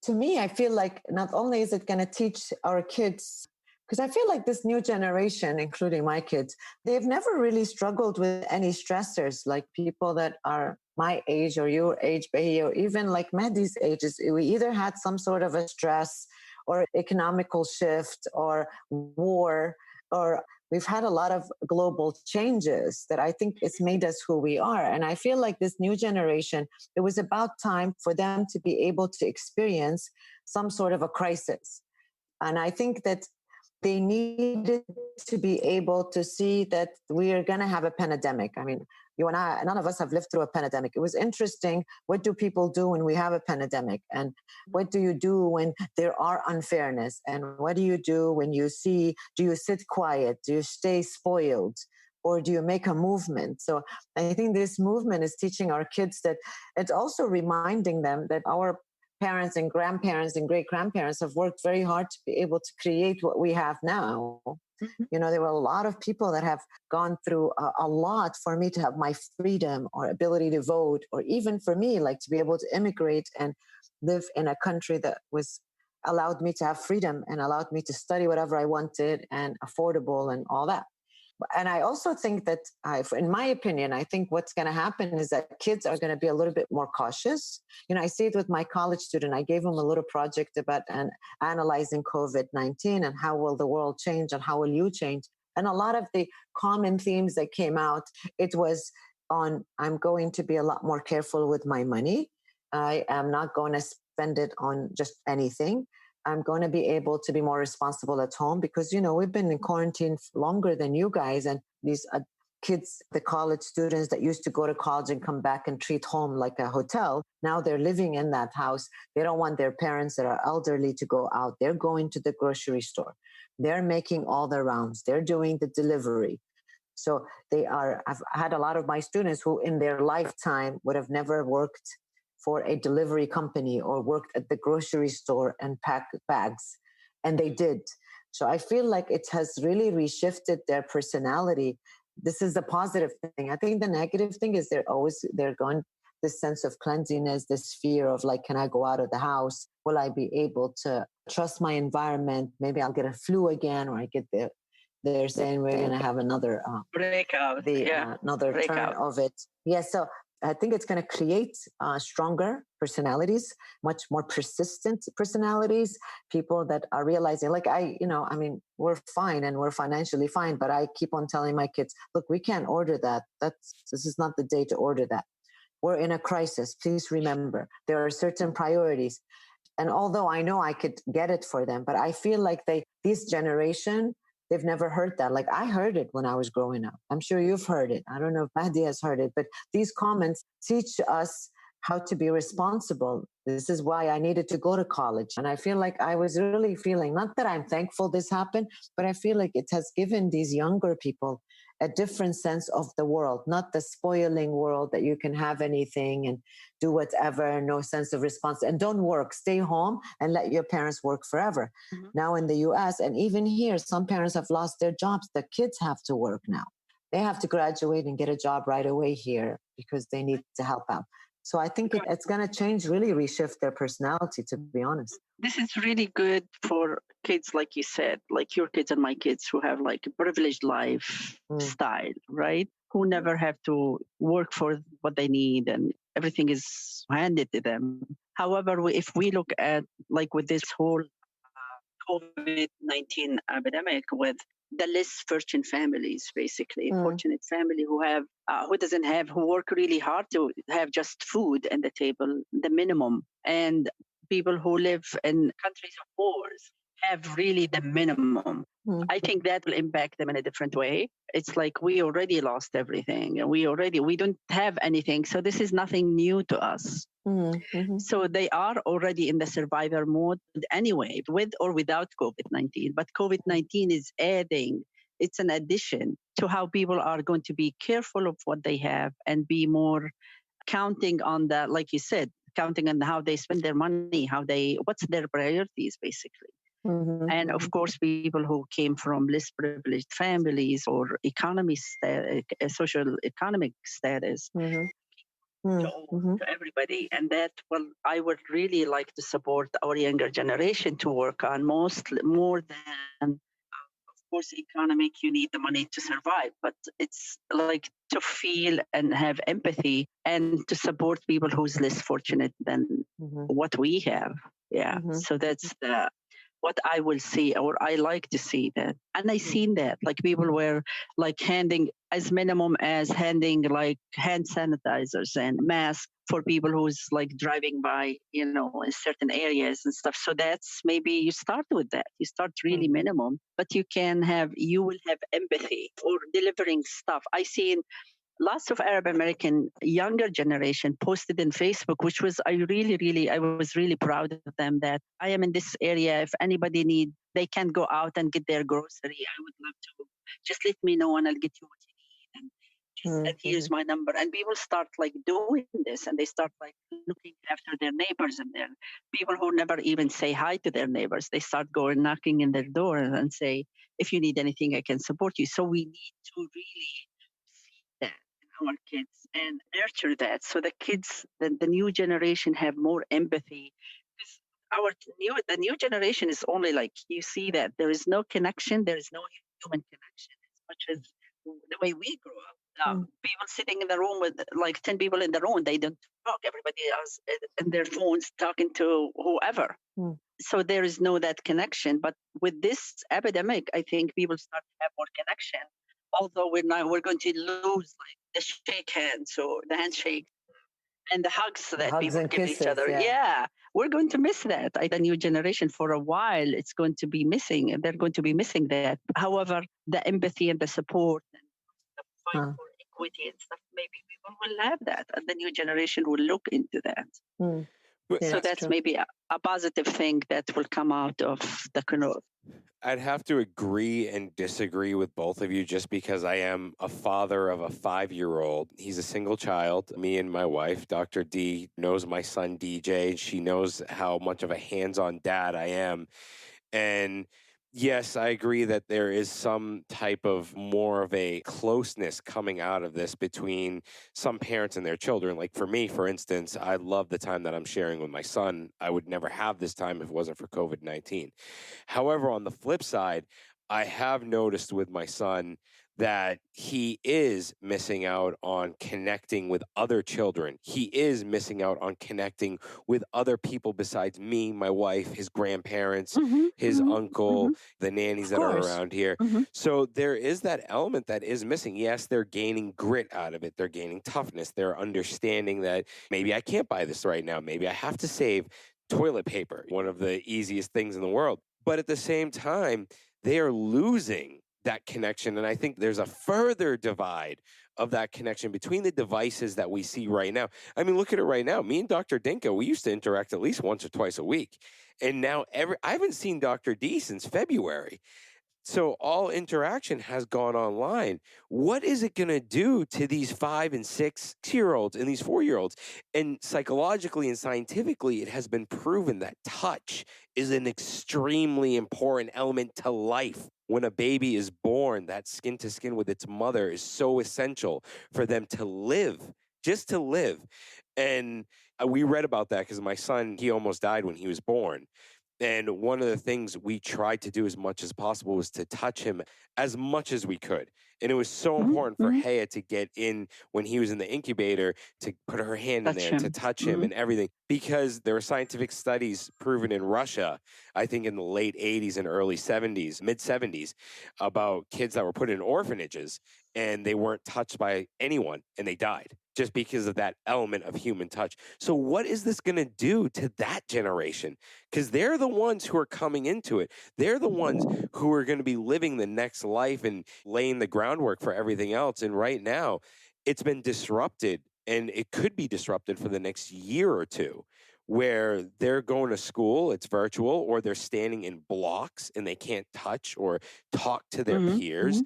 to me, I feel like not only is it going to teach our kids, because I feel like this new generation, including my kids, they've never really struggled with any stressors, like people that are my age or your age, Bahia, or even like Mehdi's ages. We either had some sort of a stress or economical shift or war or we've had a lot of global changes that I think it's made us who we are. And I feel like this new generation, it was about time for them to be able to experience some sort of a crisis. And I think that they needed to be able to see that we are going to have a pandemic. I mean, you and I, none of us have lived through a pandemic. It was interesting. What do people do when we have a pandemic? And what do you do when there are unfairness? And what do you do when you see, do you sit quiet? Do you stay spoiled? Or do you make a movement? So I think this movement is teaching our kids that, it's also reminding them that our parents and grandparents and great grandparents have worked very hard to be able to create what we have now. Mm-hmm. You know, there were a lot of people that have gone through a lot for me to have my freedom or ability to vote, or even for me, like to be able to immigrate and live in a country that was allowed me to have freedom and allowed me to study whatever I wanted and affordable and all that. And I also think that, in my opinion, I think what's going to happen is that kids are going to be a little bit more cautious. You know, I see it with my college student. I gave him a little project about analyzing COVID-19 and how will the world change and how will you change. And a lot of the common themes that came out, it was on, I'm going to be a lot more careful with my money. I am not going to spend it on just anything. I'm going to be able to be more responsible at home because, you know, we've been in quarantine longer than you guys. And these kids, the college students that used to go to college and come back and treat home like a hotel, now they're living in that house. They don't want their parents that are elderly to go out. They're going to the grocery store. They're making all the rounds. They're doing the delivery. So I've had a lot of my students who in their lifetime would have never worked for a delivery company or worked at the grocery store and packed bags. And they did. So I feel like it has really reshifted their personality. This is the positive thing. I think the negative thing is they're going this sense of cleanliness, this fear of like, can I go out of the house? Will I be able to trust my environment? Maybe I'll get a flu again, or I get they're saying we're going to have another breakout. Another turn of it. Yeah. So I think it's going to create stronger personalities, much more persistent personalities, people that are realizing like we're fine and we're financially fine, but I keep on telling my kids, look, we can't order that. This is not the day to order that. We're in a crisis. Please remember, there are certain priorities. And although I know I could get it for them, but I feel like this generation, they've never heard that. Like I heard it when I was growing up. I'm sure you've heard it. I don't know if Mahdi has heard it, but these comments teach us how to be responsible. This is why I needed to go to college. And I feel like I was really feeling, not that I'm thankful this happened, but I feel like it has given these younger people a different sense of the world, not the spoiling world that you can have anything and do whatever, no sense of responsibility, and don't work, stay home and let your parents work forever. Mm-hmm. Now in the US, and even here, some parents have lost their jobs. The kids have to work now. They have to graduate and get a job right away here because they need to help out. So I think it's going to really reshift their personality, to be honest. This is really good for kids, like you said, like your kids and my kids who have like a privileged lifestyle, right? Who never have to work for what they need and everything is handed to them. However, if we look at like with this whole COVID-19 epidemic with the less fortunate families, basically, fortunate family who work really hard to have just food on the table, the minimum, and people who live in countries of wars have really the minimum. I think that will impact them in a different way. It's like we already lost everything and we don't have anything. So this is nothing new to us. Mm-hmm. So they are already in the survivor mode anyway, with or without COVID-19. But COVID-19 is it's an addition to how people are going to be careful of what they have and be more counting on that, like you said, counting on how they spend their money, what's their priorities, basically. Mm-hmm. And of course, people who came from less privileged families or social economic status, to everybody. And that, I would really like to support our younger generation to work on more than, of course, economic, you need the money to survive, but it's like to feel and have empathy and to support people who's less fortunate than what we have. Yeah. Mm-hmm. So that's what I will see, or I like to see that. And I seen that, like people were like handing as minimum as handing like hand sanitizers and masks for people who's like driving by, in certain areas and stuff. So that's maybe you start with that. You start really minimum, but you will have empathy or delivering stuff. I seen lots of Arab American younger generation posted in Facebook, which was I was really proud of them that I am in this area. If anybody need, they can go out and get their grocery. I would love to. Just let me know and I'll get you what you need. And here's my number. And people start like doing this, and they start like looking after their neighbors and their people who never even say hi to their neighbors. They start going knocking in their door and say, if you need anything, I can support you. So we need to really that in our kids and nurture that, so the kids, the new generation, have more empathy. Because the new generation is only like, you see that there is no connection, there is no human connection as much as the way we grew up. People sitting in the room with like 10 people in the room, they don't talk. Everybody else in their phones talking to whoever. So there is no that connection. But with this epidemic, I think people start to have more connection. Although we're going to lose like the shake hands or the handshake and the hugs that Hugs people and give kisses, each other. yeah. We're going to miss that. The new generation for a while, it's going to be missing. They're going to be missing that. However, the empathy and the support and the fight for equity and stuff, maybe people will have that, and the new generation will look into that. So that's true. maybe a positive thing that will come out of the corona. I'd have to agree and disagree with both of you just because I am a father of a 5-year-old. He's a single child. Me and my wife, Dr. D, knows my son DJ. She knows how much of a hands-on dad I am. And yes, I agree that there is some type of more of a closeness coming out of this between some parents and their children. Like for me, for instance, I love the time that I'm sharing with my son. I would never have this time if it wasn't for COVID-19. However, on the flip side, I have noticed with my son that he is missing out on connecting with other children. He is missing out on connecting with other people besides me, my wife, his grandparents, his uncle, the nannies that are around here. So there is that element that is missing. Yes, they're gaining grit out of it. They're gaining toughness. They're understanding that maybe I can't buy this right now. Maybe I have to save toilet paper, one of the easiest things in the world. But at the same time, they are losing that connection. And I think there's a further divide of that connection between the devices that we see right now. I mean, look at it right now. Me and Dr. Dinka, we used to interact at least once or twice a week. And now I haven't seen Dr. D since February. So all interaction has gone online. What is it going to do to these 5 and 6-year-olds and these 4-year-olds? And psychologically and scientifically, it has been proven that touch is an extremely important element to life. When a baby is born, that skin to skin with its mother is so essential for them to live, just to live. And we read about that because my son, he almost died when he was born. And one of the things we tried to do as much as possible was to touch him as much as we could. And it was so important for Haya to get in when he was in the incubator, to put her hand in there, to touch him and everything. Because there were scientific studies proven in Russia, I think in the late 80s and early 70s, mid 70s, about kids that were put in orphanages and they weren't touched by anyone and they died just because of that element of human touch. So what is this going to do to that generation? Because they're the ones who are coming into it. They're the ones who are going to be living the next life and laying the groundwork for everything else. And right now, it's been disrupted, and it could be disrupted for the next year or two, where they're going to school, it's virtual, or they're standing in blocks and they can't touch or talk to their peers.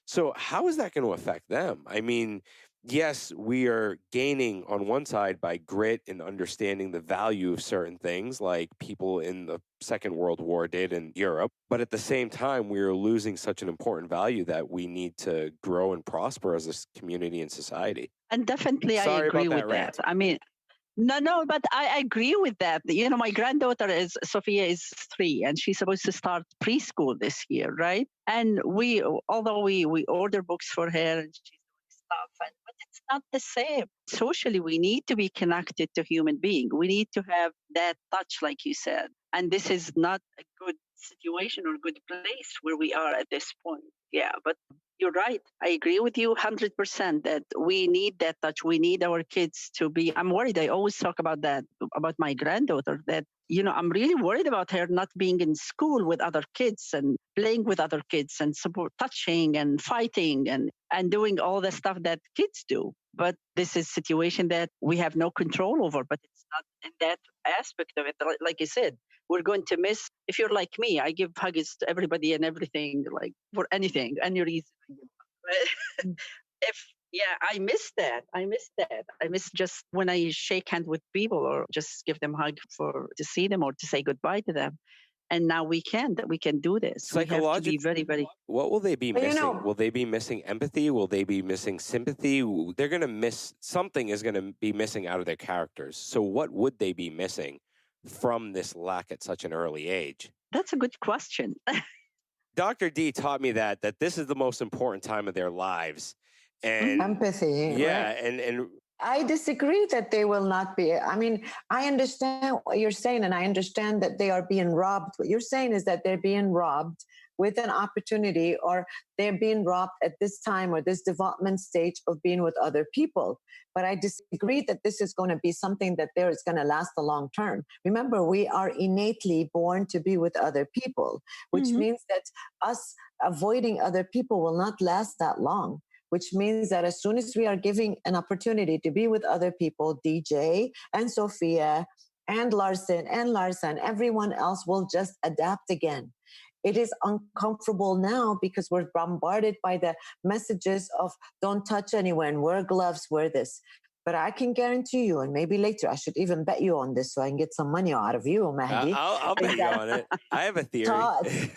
So how is that going to affect them? I mean, yes, we are gaining on one side by grit and understanding the value of certain things like people in the Second World War did in Europe. But at the same time, we are losing such an important value that we need to grow and prosper as a community and society. And definitely, I agree with that. I mean, no, but I agree with that. You know, my granddaughter Sophia is 3, and she's supposed to start preschool this year, right? And although we order books for her and she's doing stuff, but it's not the same. Socially, we need to be connected to human being. We need to have that touch, like you said. And this is not a good situation or good place where we are at this point. Yeah, but you're right. I agree with you 100% that we need that touch. We need our kids to be. I'm worried. I always talk about that, about my granddaughter, that, I'm really worried about her not being in school with other kids and playing with other kids and support, touching and fighting and doing all the stuff that kids do. But this is a situation that we have no control over, but it's not in that aspect of it. Like you said, we're going to miss. If you're like me, I give hugs to everybody and everything, like for anything, any reason. if I miss that. I miss just when I shake hands with people or just give them a hug to see them or to say goodbye to them. And now we can do this. We have to be very, very. What will they be But missing? Will they be missing empathy? Will they be missing sympathy? They're going to miss, something is going to be missing out of their characters. So what would they be missing from this lack at such an early age? That's a good question. Dr. D taught me that this is the most important time of their lives. And empathy. yeah, right? and I disagree that they will not be. I mean, I understand what you're saying, and I understand that they are being robbed. What you're saying is that they're being robbed with an opportunity, or they're being robbed at this time or this development stage of being with other people. But I disagree that this is going to be something that there is going to last a long term. Remember, we are innately born to be with other people, which means that us avoiding other people will not last that long. Which means that as soon as we are giving an opportunity to be with other people, DJ and Sophia and Larson, everyone else will just adapt again. It is uncomfortable now because we're bombarded by the messages of don't touch anyone, wear gloves, wear this. But I can guarantee you, and maybe later I should even bet you on this so I can get some money out of you, Mahdi. I'll bet you on it. I have a theory.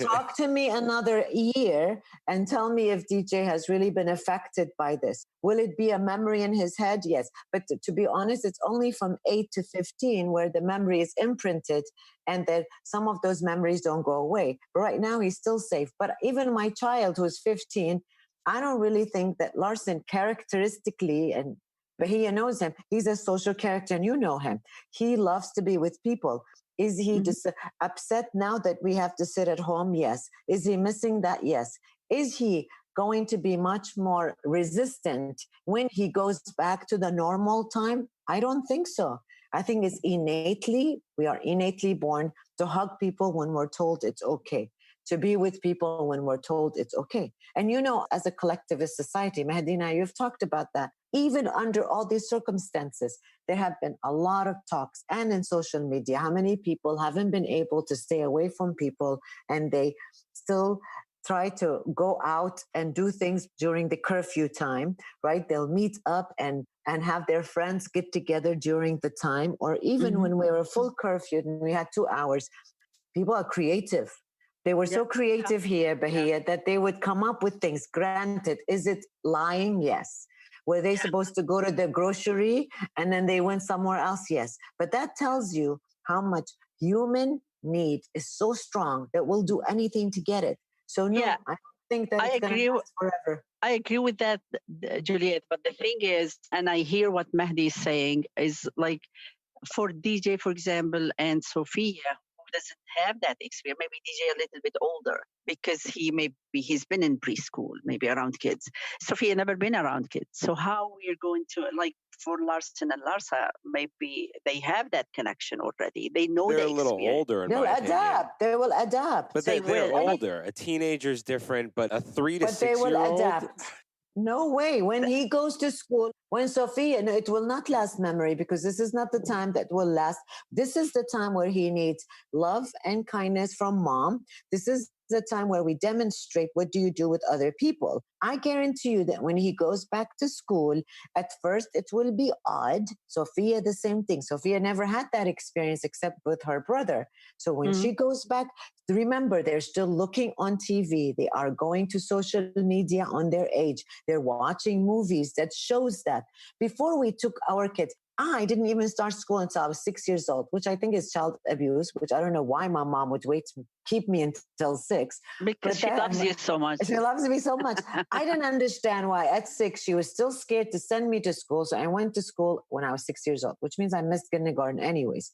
Talk to me another year and tell me if DJ has really been affected by this. Will it be a memory in his head? Yes. But to be honest, it's only from 8 to 15 where the memory is imprinted and that some of those memories don't go away. But right now he's still safe. But even my child who's 15, I don't really think that Larson characteristically, and Bahia knows him, he's a social character and you know him. He loves to be with people. Is he just upset now that we have to sit at home? Yes. Is he missing that? Yes. Is he going to be much more resistant when he goes back to the normal time? I don't think so. I think we are innately born to hug people when we're told it's okay, to be with people when we're told it's okay. And as a collectivist society, Mahdina, you've talked about that. Even under all these circumstances, there have been a lot of talks and in social media, how many people haven't been able to stay away from people and they still try to go out and do things during the curfew time, right? They'll meet up and have their friends get together during the time, or even when we were full curfew and we had 2 hours. People are creative. They were so creative here, Bahia, that they would come up with things. Granted, is it lying? Yes. Were they supposed to go to the grocery and then they went somewhere else? Yes. But that tells you how much human need is so strong that we'll do anything to get it. So no, I don't think that it's going to last forever. I agree with that, Juliet. But the thing is, and I hear what Mahdi is saying, is like for DJ, for example, and Sophia, who doesn't have that experience, maybe DJ a little bit older because he's been in preschool, maybe around kids. Sophia never been around kids. So how we're going to, like for Larson and Larsa, maybe they have that connection already. They know they're a little older. They'll adapt. They will adapt. But they're older. A teenager's different, but a 3 to 6 year old. But they will adapt. No way. When he goes to school, when Sophia, it will not last memory because this is not the time that will last. This is the time where he needs love and kindness from mom. This is the time where we demonstrate what do you do with other people. I guarantee you that when he goes back to school, at first it will be odd. Sophia, the same thing. Sophia never had that experience except with her brother. So when she goes back, remember, they're still looking on TV. They are going to social media on their age. They're watching movies that shows that. Before we took our kids, I didn't even start school until I was 6 years old, which I think is child abuse, which I don't know why my mom would wait to keep me until 6. Because she loves you so much. She loves me so much. I didn't understand why at 6 she was still scared to send me to school. So I went to school when I was 6 years old, which means I missed kindergarten anyways.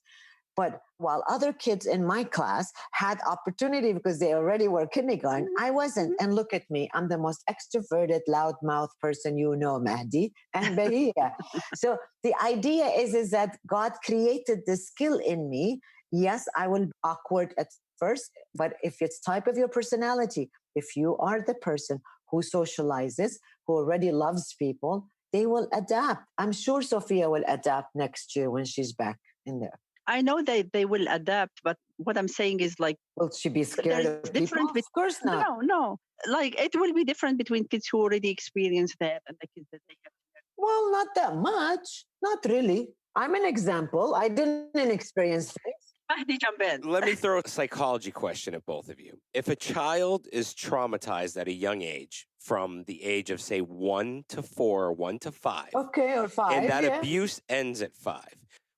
But while other kids in my class had opportunity because they already were kindergarten, I wasn't. And look at me, I'm the most extroverted, loudmouth person you know, Mahdi and Bahia. So the idea is that God created this skill in me. Yes, I will be awkward at first, but if it's type of your personality, if you are the person who socializes, who already loves people, they will adapt. I'm sure Sophia will adapt next year when she's back in there. I know they will adapt, but what I'm saying is like, will she be scared of people? Of course not. No. Like it will be different between kids who already experience that and the kids that they have. Well, not that much. Not really. I'm an example. I didn't experience things. Mahdi, jump in. Let me throw a psychology question at both of you. If a child is traumatized at a young age, from the age of, say, 1 to 4 or 1 to 5, okay, or 5, and that abuse ends at 5,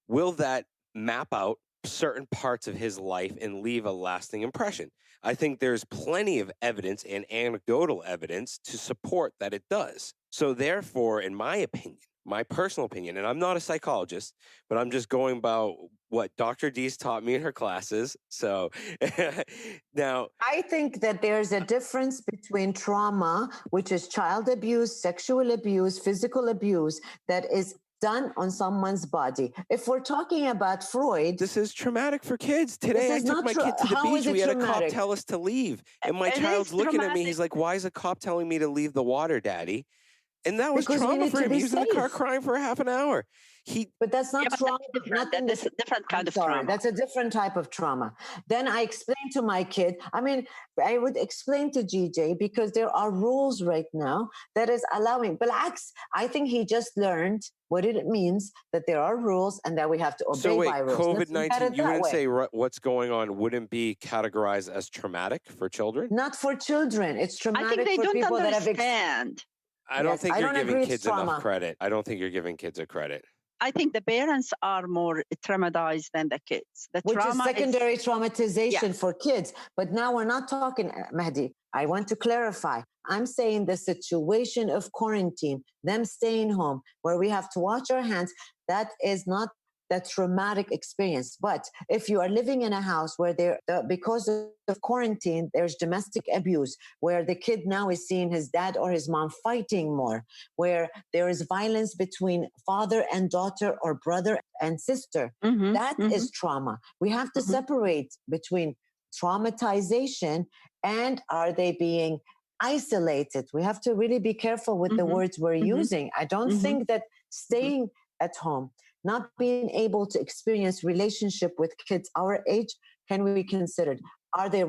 will that map out certain parts of his life and leave a lasting impression? I think there's plenty of evidence and anecdotal evidence to support that it does. So therefore, in my opinion, my personal opinion, and I'm not a psychologist, but I'm just going about what Dr. D's taught me in her classes. So now, I think that there's a difference between trauma, which is child abuse, sexual abuse, physical abuse, that is done on someone's body. If we're talking about Freud, this is traumatic for kids. Today I took my kid to the beach. We had a cop tell us to leave. And my child's looking at me. He's like, "Why is a cop telling me to leave the water, Daddy?" And that was trauma for him. He was in the car crying for half an hour. But that's not trauma. That's a different kind of trauma. That's a different type of trauma. Then I explained to my kid, I would explain to GJ because there are rules right now that is allowing. Bil'aks, I think he just learned what it means that there are rules and that we have to obey by rules. COVID-19, you wouldn't say what's going on wouldn't be categorized as traumatic for children? Not for children. It's traumatic for people that have understand. I don't think you're giving kids enough credit. I don't think you're giving kids a credit. I think the parents are more traumatized than the kids. Which is secondary traumatization for kids. But now we're not talking, Mahdi. I want to clarify. I'm saying the situation of quarantine, them staying home, where we have to wash our hands, that is not the traumatic experience. But if you are living in a house where because of quarantine, there's domestic abuse, where the kid now is seeing his dad or his mom fighting more, where there is violence between father and daughter or brother and sister, that is trauma. We have to separate between traumatization and are they being isolated. We have to really be careful with the words we're using. I don't think that staying at home, not being able to experience relationship with kids our age can be considered. Are they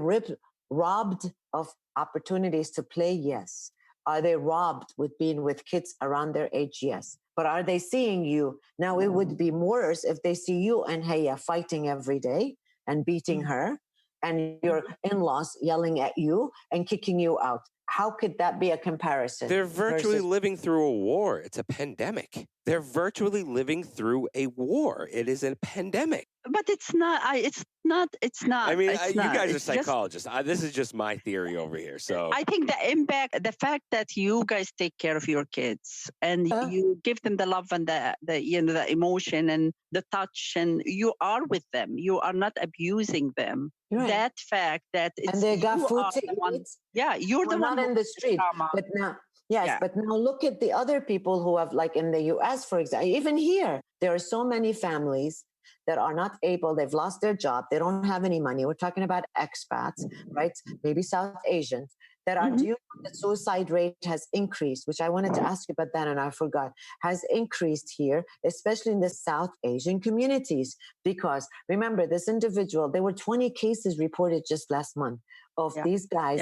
robbed of opportunities to play? Yes. Are they robbed with being with kids around their age? Yes. But are they seeing you? Now, it would be worse if they see you and Haya fighting every day and beating her and your in-laws yelling at you and kicking you out. How could that be a comparison? They're virtually living through a war. It's a pandemic. They're virtually living through a war. It is a pandemic. But it's not. It's not. I mean, you guys are psychologists. This is just my theory over here. So I think the impact, the fact that you guys take care of your kids and you give them the love and the emotion and the touch, and you are with them. You are not abusing them. Right. That fact that and they got food to eat. Yeah, you're the one not in the street. But now, but now look at the other people who have, like in the U.S., for example, even here, there are so many families that are not able, they've lost their job, they don't have any money. We're talking about expats, right? Maybe South Asians that are, do you know the suicide rate has increased, which I wanted to ask you about that and I forgot, has increased here, especially in the South Asian communities. Because remember, this individual, there were 20 cases reported just last month of these guys,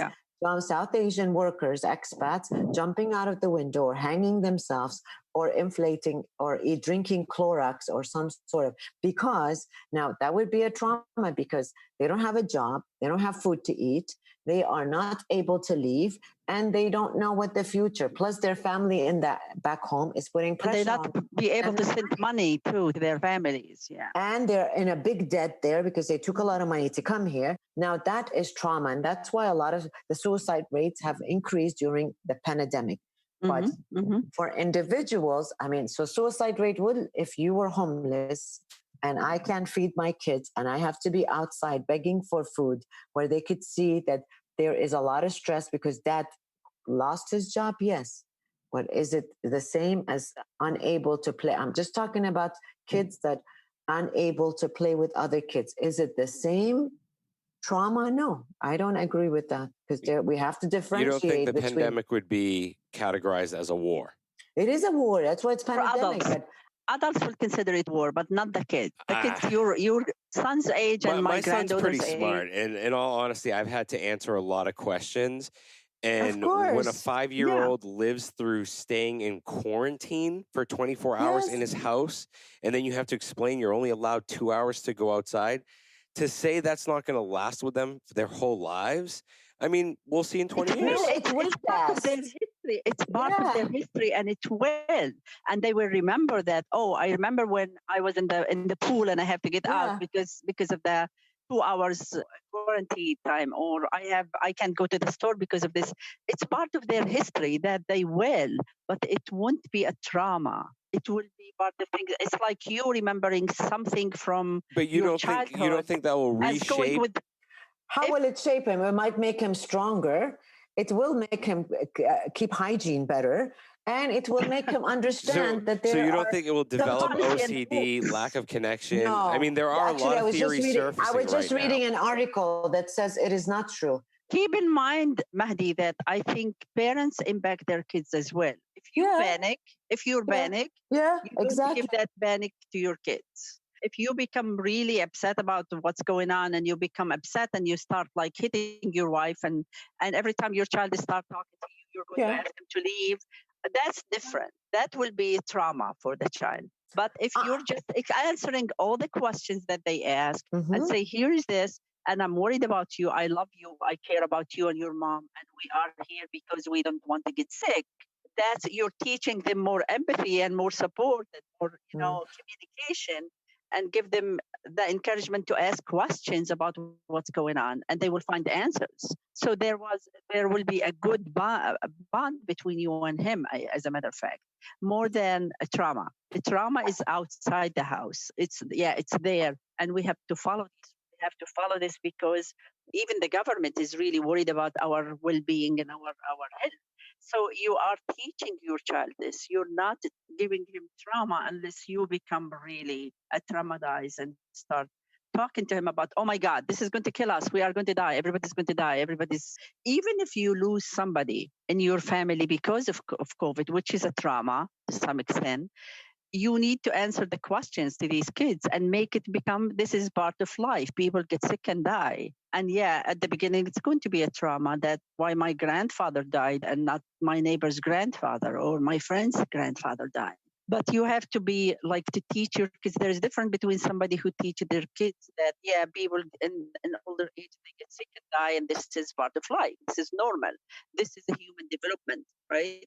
South Asian workers, expats, jumping out of the window or hanging themselves or inflating or drinking Clorox or some sort of, because now that would be a trauma because they don't have a job, they don't have food to eat, they are not able to leave, and they don't know what the future, plus their family in that back home is putting pressure on. They not be able to send money to their families, And they're in a big debt there because they took a lot of money to come here. Now that is trauma, and that's why a lot of the suicide rates have increased during the pandemic. But for individuals, so suicide rate would, if you were homeless, and I can't feed my kids and I have to be outside begging for food, where they could see that there is a lot of stress because dad lost his job, yes. But is it the same as unable to play? I'm just talking about kids that unable to play with other kids. Is it the same trauma? No, I don't agree with that, because we have to You don't think differentiate the between. pandemic would be categorized as a war? It is a war. That's why it's For pandemic. adults. But Adults will consider it war, but not the kids. The kids, Ah. your son's age and my My son's pretty granddaughter's smart, age. and in all honesty, I've had to answer a lot of questions. And when a course. 5-year-old lives through staying in quarantine for 24 hours in Yes. his house, and then you have to explain you're only allowed 2 hours to go outside, to say that's not going to last with them for their whole lives, I mean, we'll see in 20 It years. will. It will It's part of their last. history. It's part of their Yeah. history, and it will. And they will remember that. Oh, I remember when I was in the pool and I have to get out Yeah. because of the 2 hours quarantine time, or I can't go to the store because of this. It's part of their history that they will, but it won't be a trauma. It will be part of things. It's like you remembering something from But you your don't childhood think that will as going reshape? with How If- will it shape him? It might make him stronger. It will make him keep hygiene better, and it will make him understand that there So you don't are think it will develop policy and OCD, rules. lack of connection? No. I mean, there are a Actually, lot of theories surfacing I was just right reading now. an article that says it is not true. Keep in mind, Mahdi, that I think parents impact their kids as well. If you Yeah. panic, if you're Yeah. panic, Yeah, you don't exactly. give that panic to your kids. If you become really upset about what's going on and you become upset and you start like hitting your wife and every time your child start talking to you, you're going Yeah. to ask him to leave. That's different. That will be trauma for the child. But if you're just answering all the questions that they ask and Mhm. say, here is this, and I'm worried about you, I love you, I care about you and your mom, and we are here because we don't want to get sick. That's you're teaching them more empathy and more support and more, communication, and give them the encouragement to ask questions about what's going on, and they will find the answers. So there will be a good bond between you and him, as a matter of fact, more than a trauma. The trauma is outside the house. It's there, and we have to follow this. We have to follow this because even the government is really worried about our well-being and our health. So you are teaching your child this. You're not giving him trauma unless you become really traumatized and start talking to him about, oh my God, this is going to kill us. We are going to die. Everybody's going to die. Even if you lose somebody in your family because of COVID, which is a trauma to some extent, you need to answer the questions to these kids and make it become this is part of life. People get sick and die. And at the beginning, it's going to be a trauma that why my grandfather died and not my neighbor's grandfather or my friend's grandfather died. But you have to be like to teach your kids. There's a difference between somebody who teaches their kids that, people in older age, they get sick and die, and this is part of life. This is normal. This is a human development, right?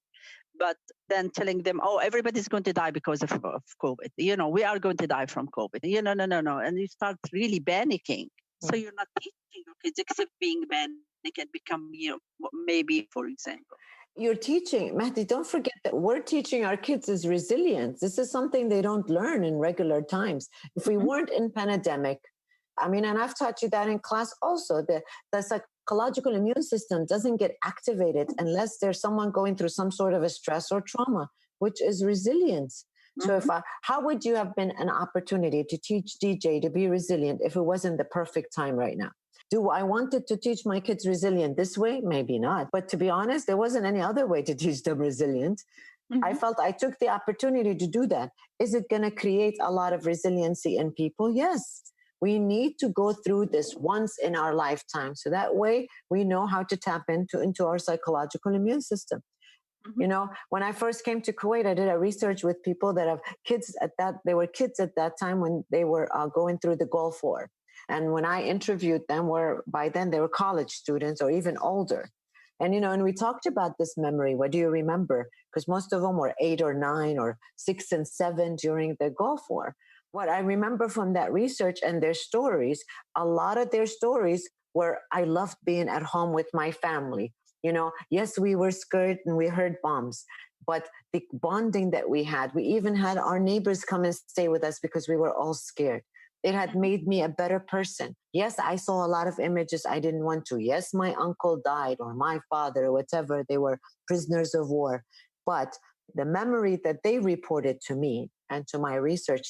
But then telling them, oh, everybody's going to die because of COVID. We are going to die from COVID. No. And you start really panicking. So you're not teaching your kids except being panic and become, maybe, for example. You're teaching, Mahdi, don't forget that we're teaching our kids is resilience. This is something they don't learn in regular times. If we weren't in pandemic, and I've taught you that in class also, the psychological immune system doesn't get activated unless there's someone going through some sort of a stress or trauma, which is resilience. So how would you have been an opportunity to teach DJ to be resilient if it wasn't the perfect time right now? Do I wanted to teach my kids resilient this way? Maybe not. But to be honest, there wasn't any other way to teach them resilient. I felt I took the opportunity to do that. Is it going to create a lot of resiliency in people? Yes. We need to go through this once in our lifetime. So that way we know how to tap into our psychological immune system. When I first came to Kuwait, I did a research with people that have kids they were kids at that time when they were going through the Gulf War. And when I interviewed them, by then they were college students or even older. And, and we talked about this memory. What do you remember? Because most of them were 8 or 9 or 6 and 7 during the Gulf War. What I remember from that research and their stories, a lot of their stories were, I loved being at home with my family. Yes, we were scared and we heard bombs, But the bonding that we had, we even had our neighbors come and stay with us because we were all scared. It had made me a better person. Yes, I saw a lot of images I didn't want to. Yes, my uncle died, or my father, or whatever. They were prisoners of war. But the memory that they reported to me and to my research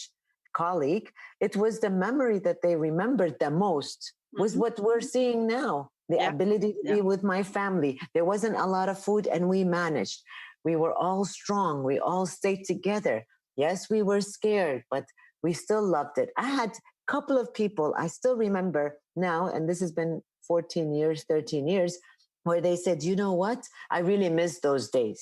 colleague, it was the memory that they remembered the most, was what we're seeing now. The ability to be with my family. There wasn't a lot of food, and we managed. We were all strong. We all stayed together. Yes, we were scared, but we still loved it. I had a couple of people I still remember now, and this has been 14 years, 13 years, where they said, you know what? I really miss those days.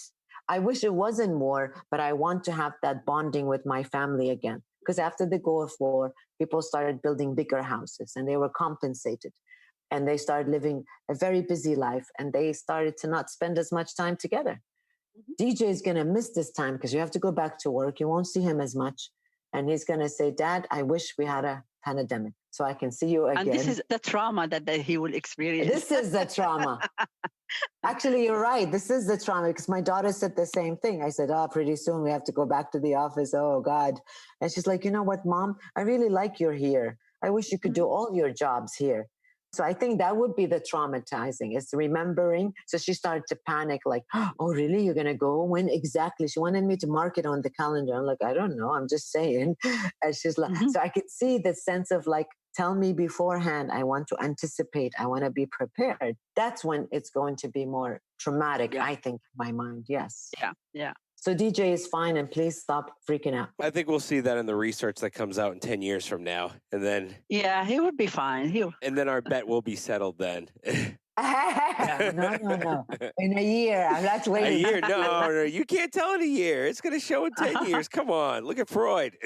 I wish it wasn't more, but I want to have that bonding with my family again. Because after the Gulf War, people started building bigger houses and they were compensated. And they started living a very busy life, and they started to not spend as much time together. DJ is going to miss this time because you have to go back to work. You won't see him as much. And he's going to say, Dad, I wish we had a pandemic so I can see you again. And this is the trauma that he will experience. This is the trauma. Actually, you're right. This is the trauma, because my daughter said the same thing. I said, pretty soon we have to go back to the office. Oh, God. And she's like, you know what, Mom? I really like you're here. I wish you could do all your jobs here. So I think that would be the traumatizing, is remembering. So she started to panic, like, oh, really? You're going to go? When exactly? She wanted me to mark it on the calendar. I'm like, I don't know. I'm just saying. And she's like, so I could see the sense of like, tell me beforehand. I want to anticipate. I want to be prepared. That's when it's going to be more traumatic, I think, in my mind. Yes. Yeah. So DJ is fine, and please stop freaking out. I think we'll see that in the research that comes out in 10 years from now. And then... Yeah, he would be fine. And then our bet will be settled then. No. In a year. I'm not waiting. A year? No. You can't tell in a year. It's going to show in 10 years. Come on. Look at Freud.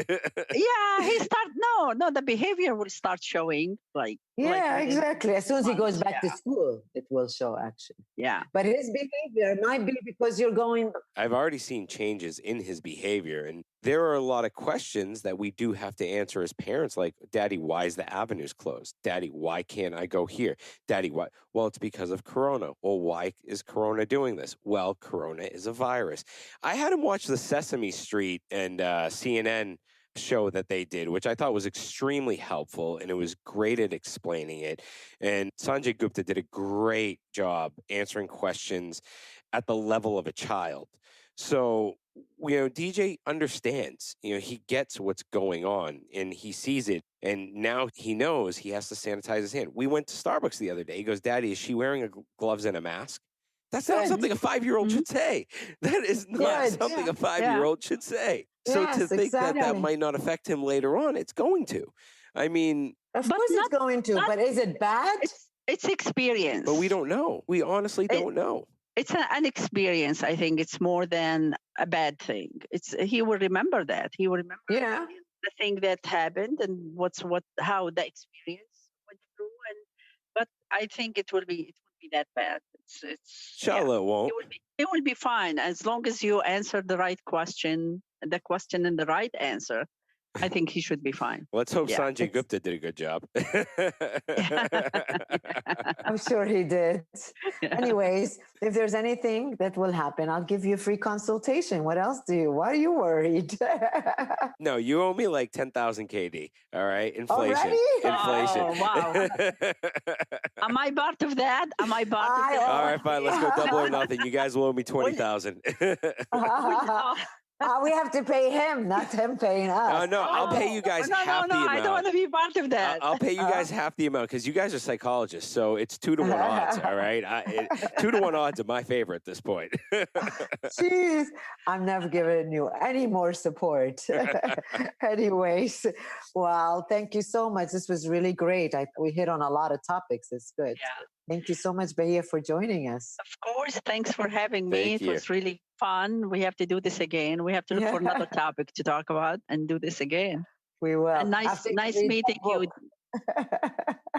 The behavior will start showing. Exactly. As soon as he goes back to school, it will show, actually. Yeah. But his behavior might be because you're going... I've already seen changes in his behavior, and there are a lot of questions that we do have to answer as parents, like, Daddy, why is the avenues closed? Daddy, why can't I go here? Daddy, why? Well, it's because of Corona. Well, why is Corona doing this? Well, Corona is a virus. I had him watch the Sesame Street and CNN show that they did, which I thought was extremely helpful, and it was great at explaining it. And Sanjay Gupta did a great job answering questions at the level of a child. So, DJ understands, he gets what's going on, and he sees it, and now he knows he has to sanitize his hand. We went to Starbucks the other day. He goes, Daddy, is she wearing gloves and a mask? That's not something a 5-year-old should say. That is not something a 5-year-old should say. So to think that might not affect him later on, it's going to. I mean... Of course it's going to, but is it bad? It's experience. But we don't know. We honestly don't know. It's an experience. I think it's more than a bad thing. He will remember that. He will remember the thing that happened and how the experience went through. But I think it will be that bad. Inshallah, it won't. It will be fine as long as you answer the right question, and the right answer. I think he should be fine. Let's hope Sanjay Gupta did a good job. I'm sure he did. Anyways, if there's anything that will happen, I'll give you a free consultation. What else do you? Why are you worried? No, you owe me like 10,000 KD. All right, inflation. Already? Inflation. Oh, wow. Am I part of that? All right, fine. Let's go double or nothing. You guys will owe me 20,000. We have to pay him, not him paying us. No, I'll pay you guys half the amount. I don't want to be part of that. I'll pay you guys half the amount because you guys are psychologists, so it's 2-to-1 odds, all right? 2-to-1 odds are my favorite at this point. Jeez, I'm never giving you any more support. Anyways, well, thank you so much. This was really great. We hit on a lot of topics. It's good. Yeah. Thank you so much, Bahia, for joining us. Of course. Thanks for having me. It was really fun. We have to do this again. We have to look for another topic to talk about and do this again. We will. And nice meeting you.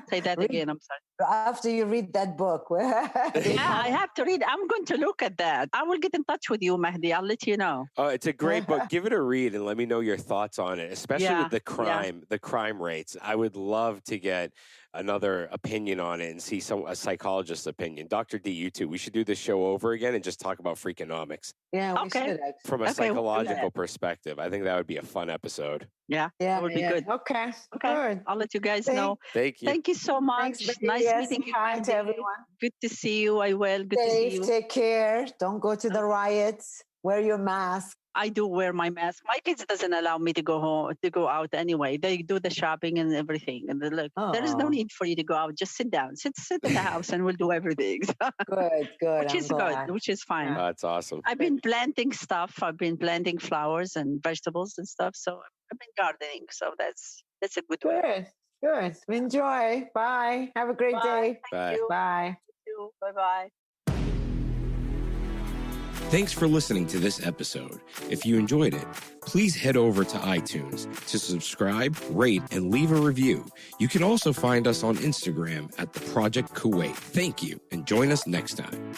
Say that again. I'm sorry. After you read that book. I have to read. I'm going to look at that. I will get in touch with you, Mahdi. I'll let you know. Oh, it's a great book. Give it a read and let me know your thoughts on it, especially with the crime rates. I would love to get another opinion on it and see a psychologist's opinion. Dr. D, you too. We should do this show over again and just talk about Freakonomics. Yeah, we Okay. should actually. From a Okay, we'll do psychological that. perspective. I think that would be a fun episode. Yeah, Yeah, that would be good. Okay, Okay, good. I'll let you guys know. Thank you. Thank you so much. Thanks, Nice Bahia. meeting Say you. hi Mandy. to everyone. Good to see you. I will. Good to see Safe, you. take care. Don't go to the riots. Wear your mask. I do wear my mask. My kids doesn't allow me to go home, to go out anyway. They do the shopping and everything. And they're like, there is no Oh. need for you to go out. Just sit down. Sit in the house and we'll do everything. Good. Which I'm is glad. good, which is fine. That's awesome. I've been planting stuff. I've been planting flowers and vegetables and stuff. So I've been gardening. So that's a good way. Good. Enjoy. Bye. Have a great day. Bye. Thank you. Bye. Bye-bye. Thanks for listening to this episode. If you enjoyed it, please head over to iTunes to subscribe, rate, and leave a review. You can also find us on Instagram at The Project Kuwait. Thank you, and join us next time.